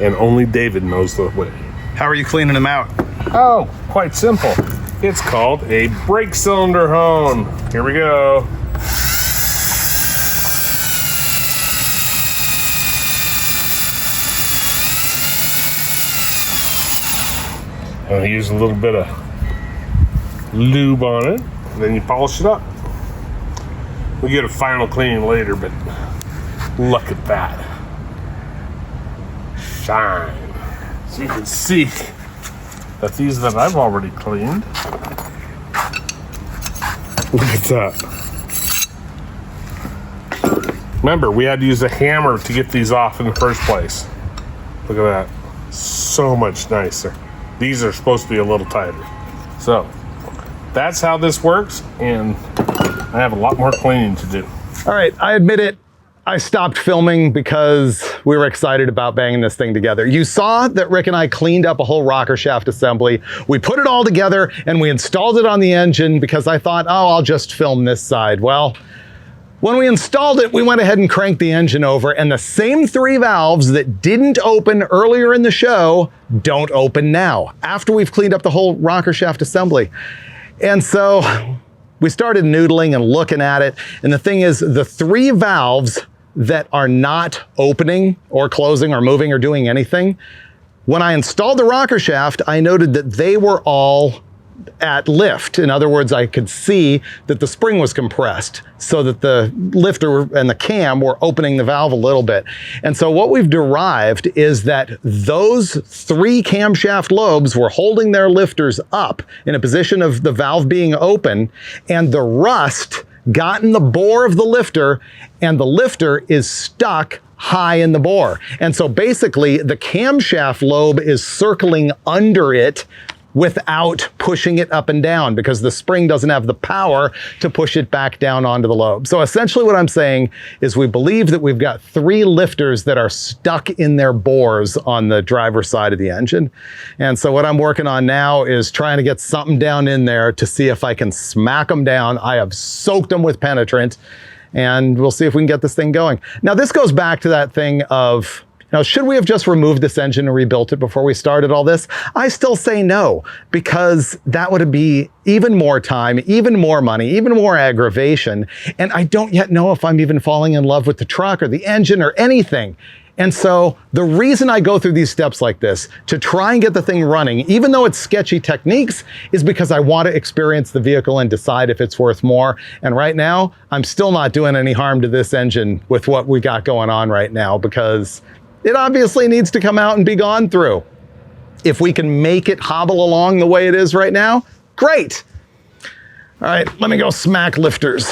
and only David knows the way. How are you cleaning them out? Oh, quite simple. It's called a brake cylinder hone. Here we go. And I use a little bit of lube on it, and then you polish it up. We get a final cleaning later, but look at that. Shine. So you can see that these that I've already cleaned. Look at that. Remember, we had to use a hammer to get these off in the first place. Look at that. So much nicer. These are supposed to be a little tighter. So, that's how this works, and I have a lot more cleaning to do. All right, I admit it. I stopped filming because we were excited about banging this thing together. You saw that Rick and I cleaned up a whole rocker shaft assembly. We put it all together and we installed it on the engine because I thought, oh, I'll just film this side. Well, when we installed it, we went ahead and cranked the engine over, and the same 3 valves that didn't open earlier in the show don't open now, after we've cleaned up the whole rocker shaft assembly. And so we started noodling and looking at it, and the thing is, the 3 valves that are not opening or closing or moving or doing anything, when I installed the rocker shaft, I noted that they were all at lift. In other words, I could see that the spring was compressed so that the lifter and the cam were opening the valve a little bit. And so what we've derived is that those 3 camshaft lobes were holding their lifters up in a position of the valve being open, and the rust got in the bore of the lifter, and the lifter is stuck high in the bore. And so basically the camshaft lobe is circling under it without pushing it up and down because the spring doesn't have the power to push it back down onto the lobe. So essentially what I'm saying is we believe that we've got 3 lifters that are stuck in their bores on the driver's side of the engine. And so what I'm working on now is trying to get something down in there to see if I can smack them down. I have soaked them with penetrant, and we'll see if we can get this thing going. Now this goes back to that thing of, should we have just removed this engine and rebuilt it before we started all this? I still say no, because that would be even more time, even more money, even more aggravation. And I don't yet know if I'm even falling in love with the truck or the engine or anything. And so the reason I go through these steps like this to try and get the thing running, even though it's sketchy techniques, is because I want to experience the vehicle and decide if it's worth more. And right now, I'm still not doing any harm to this engine with what we got going on right now, because it obviously needs to come out and be gone through. If we can make it hobble along the way it is right now, great. All right, let me go smack lifters.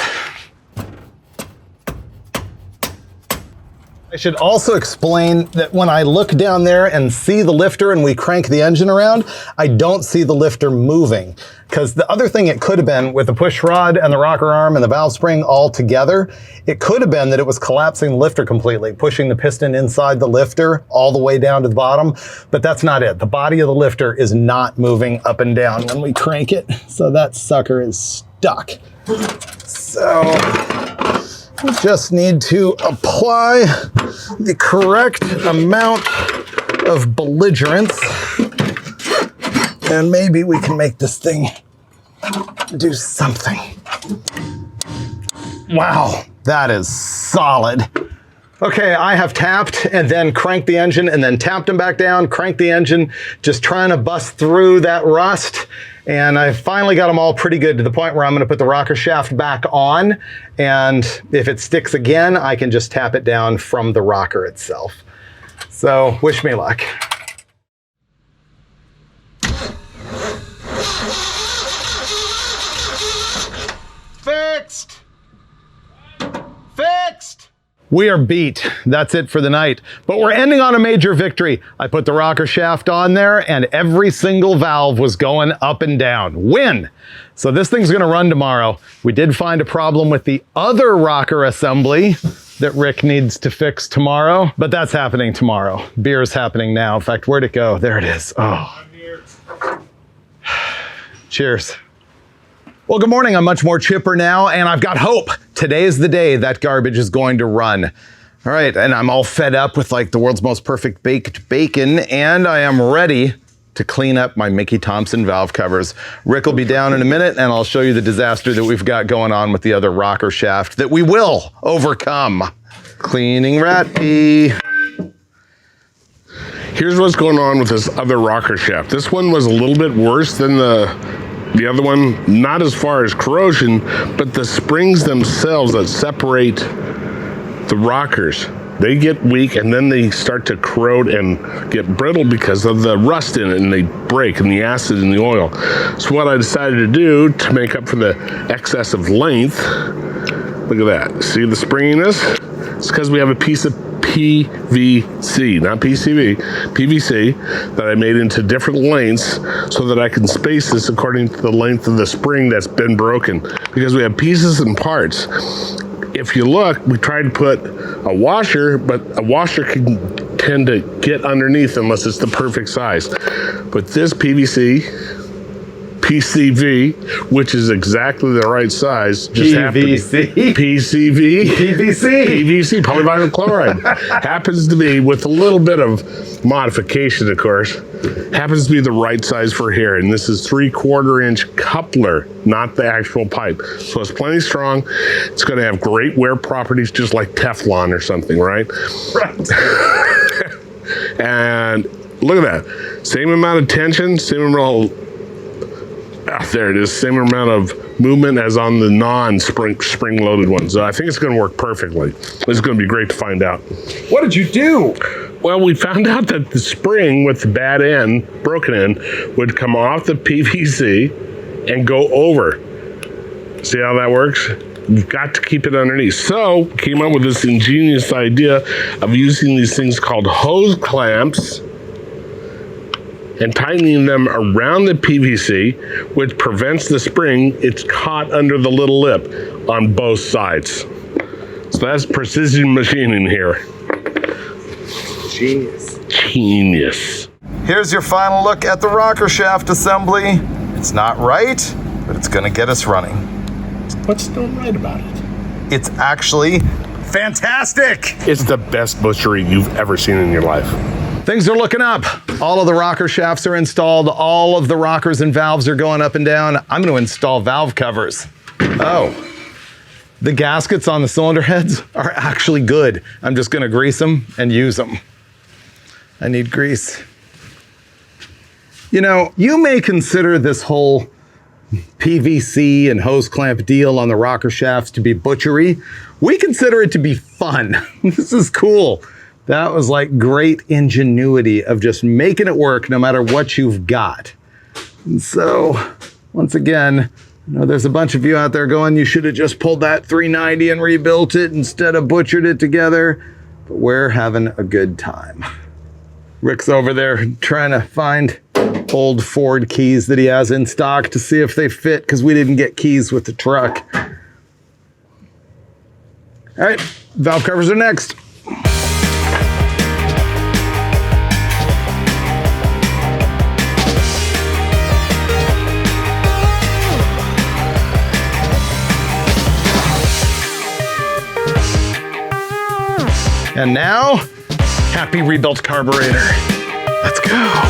I should also explain that when I look down there and see the lifter and we crank the engine around, I don't see the lifter moving. Because the other thing it could have been with the push rod and the rocker arm and the valve spring all together, it could have been that it was collapsing the lifter completely, pushing the piston inside the lifter all the way down to the bottom. But that's not it. The body of the lifter is not moving up and down when we crank it. So that sucker is stuck. So we just need to apply the correct amount of belligerence, and maybe we can make this thing do something. Wow, that is solid. Okay, I have tapped and then cranked the engine and then tapped them back down, cranked the engine, just trying to bust through that rust. And I finally got them all pretty good to the point where I'm gonna put the rocker shaft back on. And if it sticks again, I can just tap it down from the rocker itself. So wish me luck. Fixed! Fixed! We are beat. That's it for the night. But we're ending on a major victory. I put the rocker shaft on there and every single valve was going up and down. Win! So this thing's gonna run tomorrow. We did find a problem with the other rocker assembly that Rick needs to fix tomorrow, but that's happening tomorrow. Beer's happening now. In fact, where'd it go? There it is. Oh. Cheers. Well, good morning. I'm much more chipper now, and I've got hope. Today is the day that garbage is going to run. All right, and I'm all fed up with like the world's most perfect baked bacon, and I am ready to clean up my Mickey Thompson valve covers. Rick will be down in a minute, and I'll show you the disaster that we've got going on with the other rocker shaft that we will overcome. Cleaning rat pee. Here's what's going on with this other rocker shaft. This one was a little bit worse than the other one, not as far as corrosion, but the springs themselves that separate the rockers, they get weak and then they start to corrode and get brittle because of the rust in it, and they break, and the acid in the oil. So what I decided to do to make up for the excess of length, look at that. See the springiness? It's because we have a piece of PVC, not PCV, PVC that I made into different lengths so that I can space this according to the length of the spring that's been broken, because we have pieces and parts. If you look, we tried to put a washer, but a washer can tend to get underneath unless it's the perfect size. But this PCV, which is exactly the right size, just PVC, polyvinyl chloride, happens to be, with a little bit of modification, of course, happens to be the right size for here. And this is 3/4 inch coupler, not the actual pipe. So it's plenty strong. It's going to have great wear properties, just like Teflon or something, right? Right. And look at that. Same amount of tension, same amount of, there it is, same amount of movement as on the non-spring loaded one. So I think it's going to work perfectly. It's going to be great to find out. What did you do? Well, we found out that the spring with the bad end, broken end, would come off the PVC and go over. See how that works? You've got to keep it underneath. So came up with this ingenious idea of using these things called hose clamps and tightening them around the PVC, which prevents the spring. It's caught under the little lip on both sides. So that's precision machining here. Genius. Genius. Here's your final look at the rocker shaft assembly. It's not right, but it's gonna get us running. What's not right about it? It's actually fantastic. It's the best butchery you've ever seen in your life. Things are looking up. All of the rocker shafts are installed. All of the rockers and valves are going up and down. I'm going to install valve covers. Oh, the gaskets on the cylinder heads are actually good. I'm just going to grease them and use them. I need grease. You know, you may consider this whole PVC and hose clamp deal on the rocker shafts to be butchery. We consider it to be fun. This is cool. That was like great ingenuity of just making it work no matter what you've got. And so, once again, you know, there's a bunch of you out there going, you should have just pulled that 390 and rebuilt it instead of butchered it together. But we're having a good time. Rick's over there trying to find old Ford keys that he has in stock to see if they fit, because we didn't get keys with the truck. All right, valve covers are next. And now, happy rebuilt carburetor. Let's go.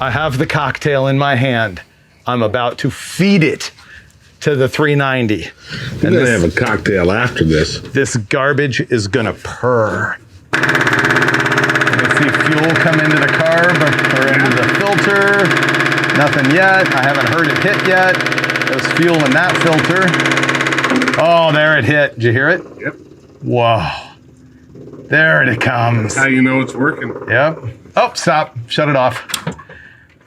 I have the cocktail in my hand. I'm about to feed it to the 390. You're gonna have a cocktail after this. This garbage is gonna purr. Let me see fuel come into the carb or into the filter. Nothing yet. I haven't heard it hit yet. There's fuel in that filter. Oh, there it hit. Did you hear it? Yep. Whoa. There it comes. How you know it's working? Yep. Oh, stop. Shut it off.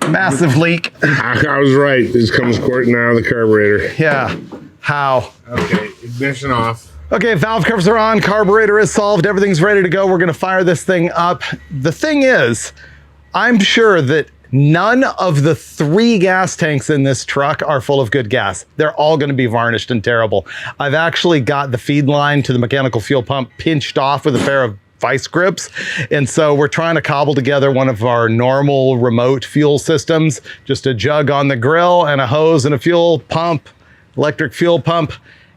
Massive leak. I was right. This comes squirting out of the carburetor. Yeah. How? Okay, ignition off. Okay, valve covers are on. Carburetor is solved. Everything's ready to go. We're going to fire this thing up. The thing is, I'm sure that none of the 3 gas tanks in this truck are full of good gas. They're all going to be varnished and terrible. I've actually got the feed line to the mechanical fuel pump pinched off with a pair of vice grips. And so we're trying to cobble together one of our normal remote fuel systems, just a jug on the grill and a hose and a fuel pump, electric fuel pump.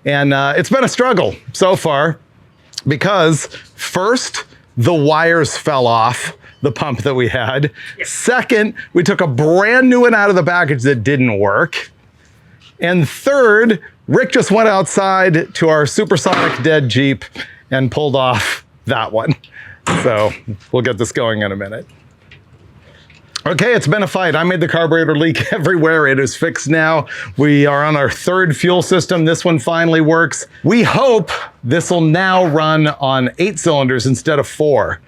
And it's been a struggle so far because first, the wires fell off the pump that we had. Second, we took a brand new one out of the package that didn't work. And third, Rick just went outside to our supersonic dead Jeep and pulled off that one. So we'll get this going in a minute. Okay, it's been a fight. I made the carburetor leak everywhere. It is fixed now. We are on our 3rd fuel system. This one finally works. We hope this will now run on 8 cylinders instead of 4.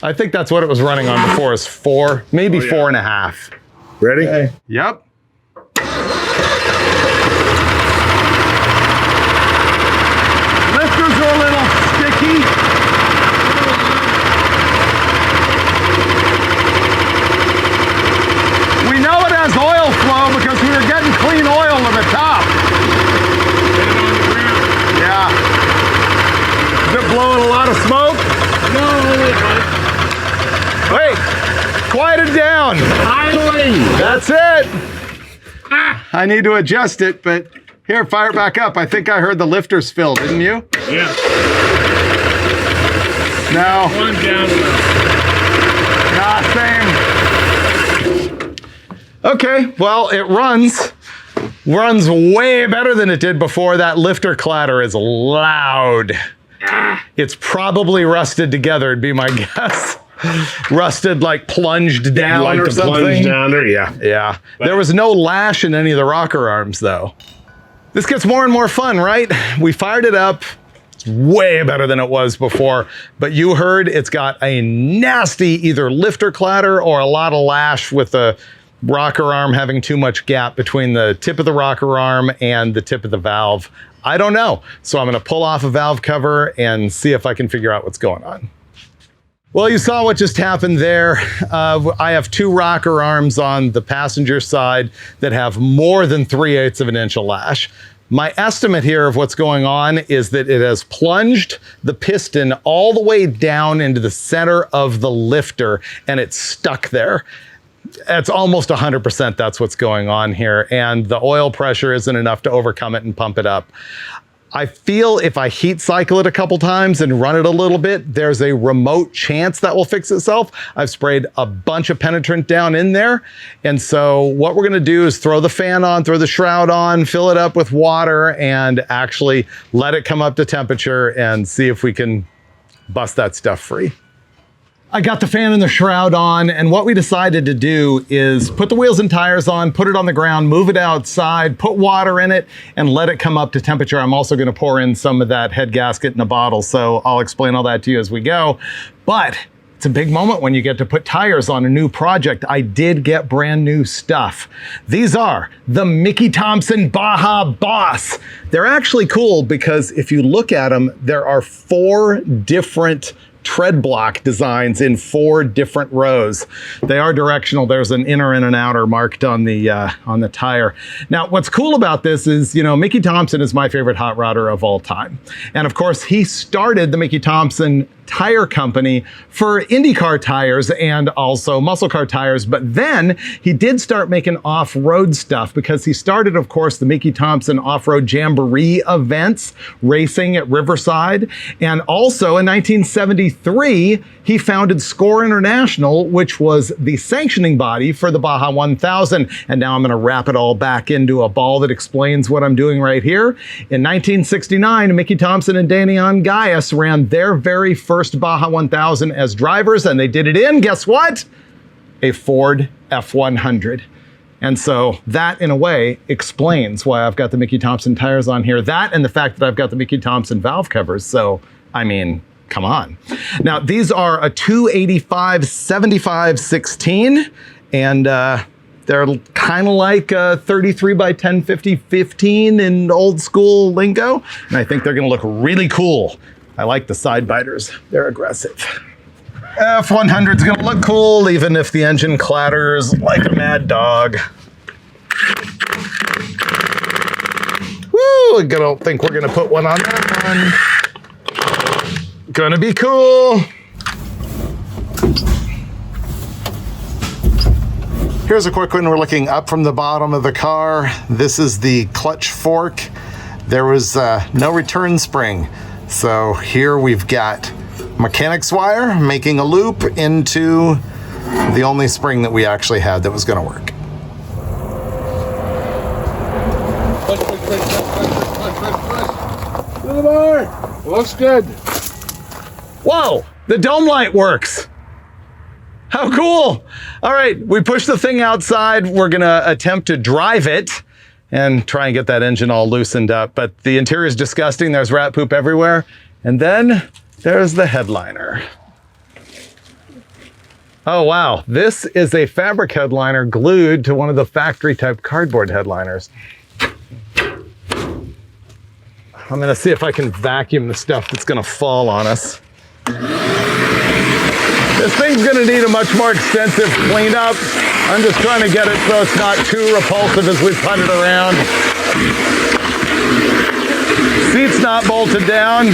I think that's what it was running on before, is 4, maybe 4.5. Ready? Okay. Yep. Lifters are a little sticky. We know it has oil flow because we were getting clean oil on the top. Yeah. Is it blowing a lot of smoke? No. Wait, quiet it down. Idling. That's it. I need to adjust it, but here, fire it back up. I think I heard the lifters fill, didn't you? Yeah. No. One down. Nah, same. Okay, well, it runs way better than it did before. That lifter clatter is loud. It's probably rusted together, would be my guess. Rusted, like plunged down like or the something. plunge down there, yeah. Yeah. There was no lash in any of the rocker arms, though. This gets more and more fun, right? We fired it up. It's way better than it was before. But you heard it's got a nasty either lifter clatter or a lot of lash with the rocker arm having too much gap between the tip of the rocker arm and the tip of the valve. I don't know. So I'm gonna pull off a valve cover and see if I can figure out what's going on. Well, you saw what just happened there. I have 2 rocker arms on the passenger side that have more than 3/8 of an inch of lash. My estimate here of what's going on is that it has plunged the piston all the way down into the center of the lifter and it's stuck there. It's almost 100% that's what's going on here, and the oil pressure isn't enough to overcome it and pump it up. I feel if I heat cycle it a couple times and run it a little bit, there's a remote chance that will fix itself. I've sprayed a bunch of penetrant down in there. And so what we're gonna do is throw the fan on, throw the shroud on, fill it up with water, and actually let it come up to temperature and see if we can bust that stuff free. I got the fan and the shroud on, and what we decided to do is put the wheels and tires on, put it on the ground, move it outside, put water in it, and let it come up to temperature. I'm also gonna pour in some of that head gasket in a bottle, so I'll explain all that to you as we go. But it's a big moment when you get to put tires on a new project. I did get brand new stuff. These are the Mickey Thompson Baja Boss. They're actually cool because if you look at them, there are 4 different tread block designs in 4 different rows. They are directional. There's an inner and an outer marked on the tire. Now, what's cool about this is, you know, Mickey Thompson is my favorite hot rodder of all time. And of course, he started the Mickey Thompson tire company for IndyCar tires and also muscle car tires. But then he did start making off-road stuff because he started, of course, the Mickey Thompson Off-Road Jamboree events, racing at Riverside. And also in 1973, he founded Score International, which was the sanctioning body for the Baja 1000. And now I'm going to wrap it all back into a ball that explains what I'm doing right here. In 1969, Mickey Thompson and Daniel Gaius ran their very first Baja 1000 as drivers, and they did it in, guess what? A Ford F100. And so that, in a way, explains why I've got the Mickey Thompson tires on here. That and the fact that I've got the Mickey Thompson valve covers. So, I mean, come on. Now, these are a 285/75/16, and they're kind of like a 33 by 1050/15 in old school lingo. And I think they're gonna look really cool. I like the side biters. They're aggressive. F100's gonna look cool even if the engine clatters like a mad dog. Woo, I don't think we're gonna put one on that one. Gonna be cool. Here's a quick one. We're looking up from the bottom of the car. This is the clutch fork. There was no return spring. So here we've got mechanics wire making a loop into the only spring that we actually had that was going to work. To the bar. Looks good. Whoa, the dome light works. How cool. All right, we pushed the thing outside. We're gonna attempt to drive it and try and get that engine all loosened up. But the interior is disgusting. There's rat poop everywhere. And then there's the headliner. Oh, wow. This is a fabric headliner glued to one of the factory type cardboard headliners. I'm gonna see if I can vacuum the stuff that's gonna fall on us. This thing's gonna need a much more extensive cleanup. I'm just trying to get it so it's not too repulsive as we putt it around. Seat's not bolted down.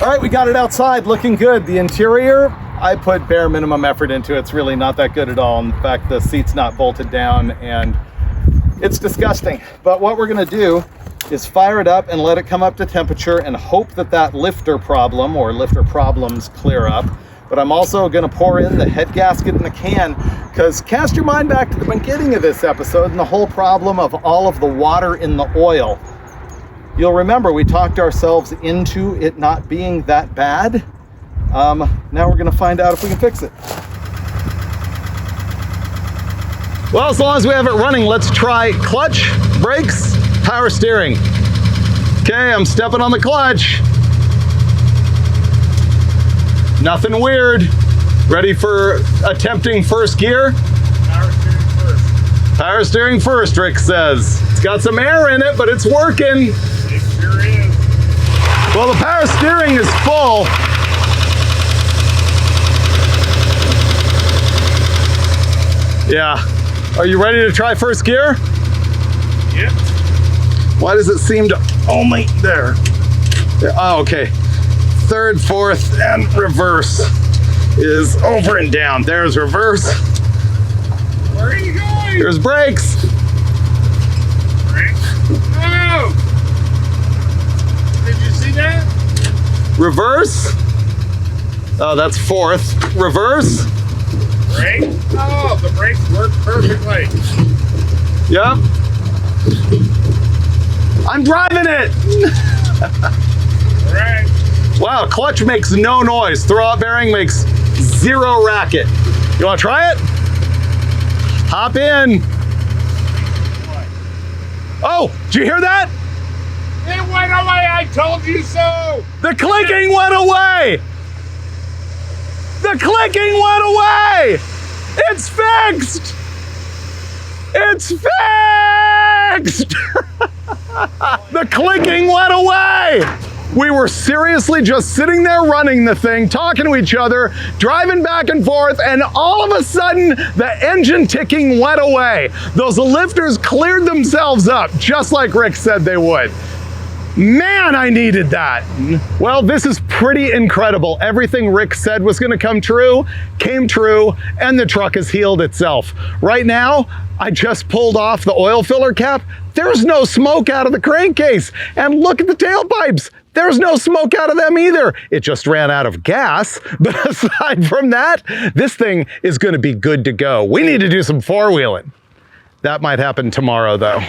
All right, we got it outside, looking good. The interior, I put bare minimum effort into it. It's really not that good at all. In fact, the seat's not bolted down and it's disgusting. But what we're gonna do is fire it up and let it come up to temperature and hope that that lifter problem or lifter problems clear up. But I'm also gonna pour in the head gasket in the can, because cast your mind back to the beginning of this episode and the whole problem of all of the water in the oil. You'll remember we talked ourselves into it not being that bad. Now we're gonna find out if we can fix it. Well, as long as we have it running, let's try clutch, brakes, power steering. Okay, I'm stepping on the clutch. Nothing weird. Ready for attempting first gear? Power steering first. Power steering first, Rick says. It's got some air in it, but it's working. It sure is. Well, the power steering is full. Yeah. Are you ready to try first gear? Yep. Why does it seem to only there? Oh, okay. Third, fourth, and reverse is over and down. There's reverse. Where are you going? There's brakes. Brakes? Oh! Did you see that? Reverse. Oh, that's fourth. Reverse. Brake? Oh, the brakes work perfectly. Yep. I'm driving it. All right. Wow, clutch makes no noise. Throwout bearing makes zero racket. You want to try it? Hop in. Oh, did you hear that? It went away, I told you so. The clicking went away. The clicking went away. It's fixed. It's fixed. The clicking went away. We were seriously just sitting there running the thing, talking to each other, driving back and forth, and all of a sudden, the engine ticking went away. Those lifters cleared themselves up, just like Rick said they would. Man, I needed that. Well, this is pretty incredible. Everything Rick said was gonna come true, came true, and the truck has healed itself. Right now, I just pulled off the oil filler cap. There's no smoke out of the crankcase. And look at the tailpipes. There's no smoke out of them either. It just ran out of gas. But aside from that, this thing is gonna be good to go. We need to do some four-wheeling. That might happen tomorrow though.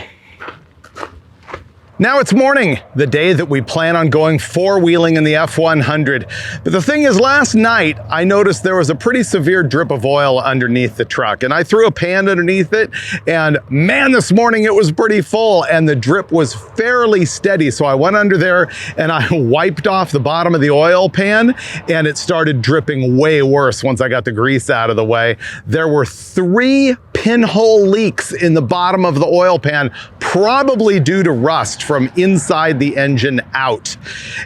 Now it's morning, the day that we plan on going four-wheeling in the F100. But the thing is, last night, I noticed there was a pretty severe drip of oil underneath the truck, and I threw a pan underneath it, and man, this morning it was pretty full, and the drip was fairly steady. So I went under there, and I wiped off the bottom of the oil pan, and it started dripping way worse once I got the grease out of the way. There were 3 pinhole leaks in the bottom of the oil pan, probably due to rust from inside the engine out.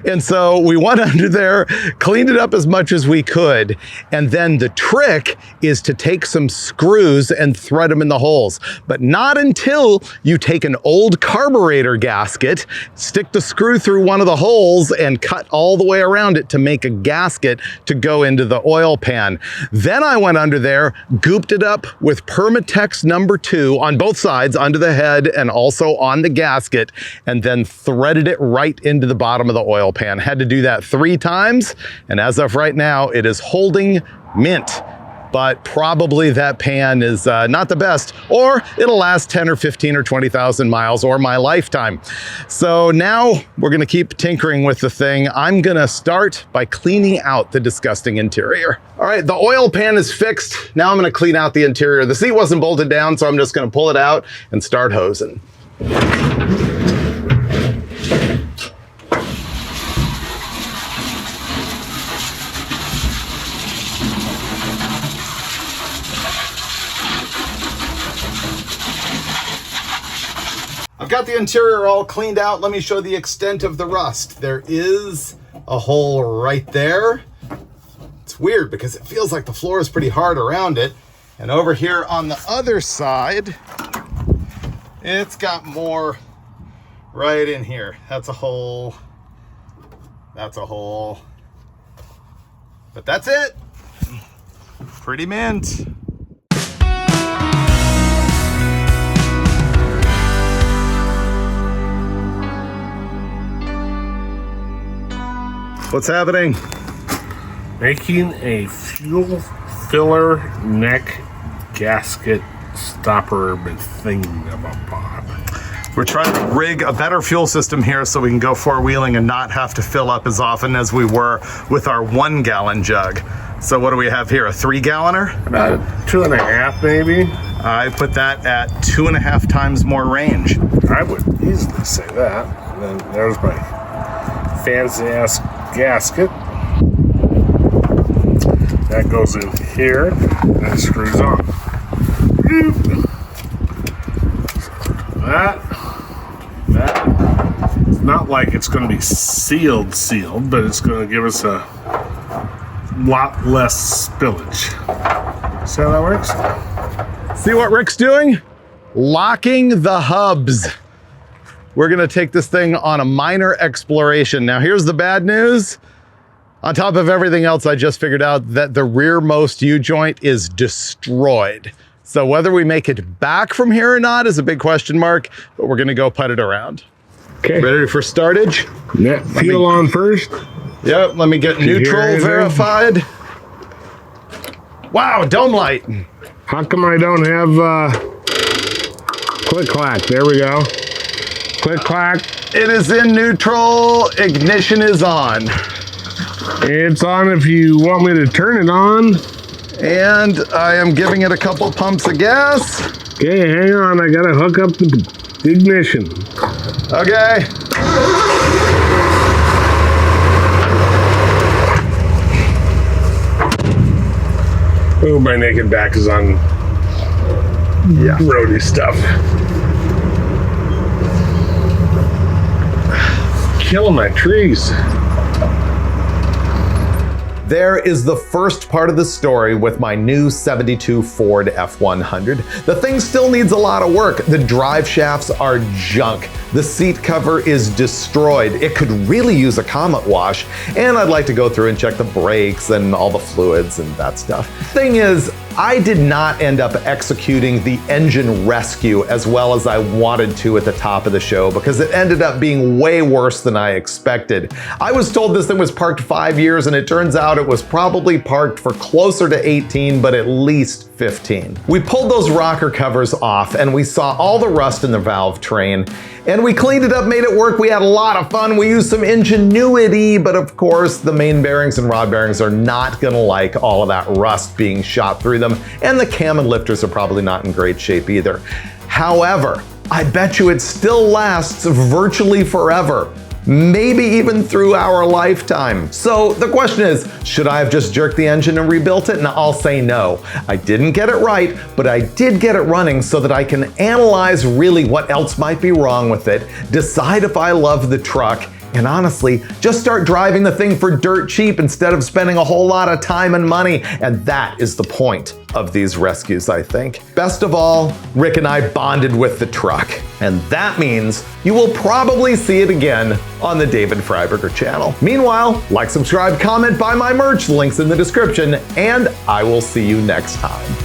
And so we went under there, cleaned it up as much as we could. And then the trick is to take some screws and thread them in the holes, but not until you take an old carburetor gasket, stick the screw through one of the holes and cut all the way around it to make a gasket to go into the oil pan. Then I went under there, gooped it up with Permatex #2 on both sides, under the head and also on the gasket, and then threaded it right into the bottom of the oil pan. Had to do that 3 times, and as of right now, it is holding mint. But probably that pan is not the best, or it'll last 10 or 15 or 20,000 miles, or my lifetime. So now we're gonna keep tinkering with the thing. I'm gonna start by cleaning out the disgusting interior. All right, the oil pan is fixed. Now I'm gonna clean out the interior. The seat wasn't bolted down, so I'm just gonna pull it out and start hosing. I've got the interior all cleaned out. Let me show the extent of the rust. There is a hole right there. It's weird because it feels like the floor is pretty hard around it. And over here on the other side, it's got more right in here. That's a hole. That's a hole. But that's it. Pretty mint. What's happening? Making a fuel filler neck gasket stopper thingamabob. We're trying to rig a better fuel system here so we can go four-wheeling and not have to fill up as often as we were with our 1-gallon jug. So what do we have here, a 3-galloner? About 2.5 maybe. I put that at 2.5 times more range. I would easily say that. And then there's my fancy ass gasket. That goes in here and it screws on. It's not like it's going to be sealed, but it's going to give us a lot less spillage. See how that works? See what Rick's doing? Locking the hubs. We're gonna take this thing on a minor exploration. Now here's the bad news. On top of everything else, I just figured out that the rearmost U-joint is destroyed. So whether we make it back from here or not is a big question mark, but we're gonna go put it around. Okay. Ready for startage? Net fuel on first. Yep, let me get neutral verified. Wow, dome light. How come I don't have click clack? There we go. Click clack. It is in neutral, ignition is on. It's on if you want me to turn it on. And I am giving it a couple pumps of gas. Okay, hang on, I gotta hook up the ignition. Okay. Oh, my naked back is on roadie stuff. Killing my trees. There is the first part of the story with my new 72 Ford F100. The thing still needs a lot of work. The drive shafts are junk. The seat cover is destroyed. It could really use a Comet wash. And I'd like to go through and check the brakes and all the fluids and that stuff. Thing is, I did not end up executing the engine rescue as well as I wanted to at the top of the show because it ended up being way worse than I expected. I was told this thing was parked 5 years and it turns out it was probably parked for closer to 18, but at least 15. We pulled those rocker covers off and we saw all the rust in the valve train and we cleaned it up, made it work. We had a lot of fun. We used some ingenuity, but of course the main bearings and rod bearings are not gonna like all of that rust being shot through them, and the cam and lifters are probably not in great shape either. However, I bet you it still lasts virtually forever. Maybe even through our lifetime. So the question is, should I have just jerked the engine and rebuilt it? And I'll say no. I didn't get it right, but I did get it running so that I can analyze really what else might be wrong with it, decide if I love the truck, and honestly, just start driving the thing for dirt cheap instead of spending a whole lot of time and money. And that is the point of these rescues, I think. Best of all, Rick and I bonded with the truck. And that means you will probably see it again on the David Freiburger channel. Meanwhile, like, subscribe, comment, buy my merch, links in the description, and I will see you next time.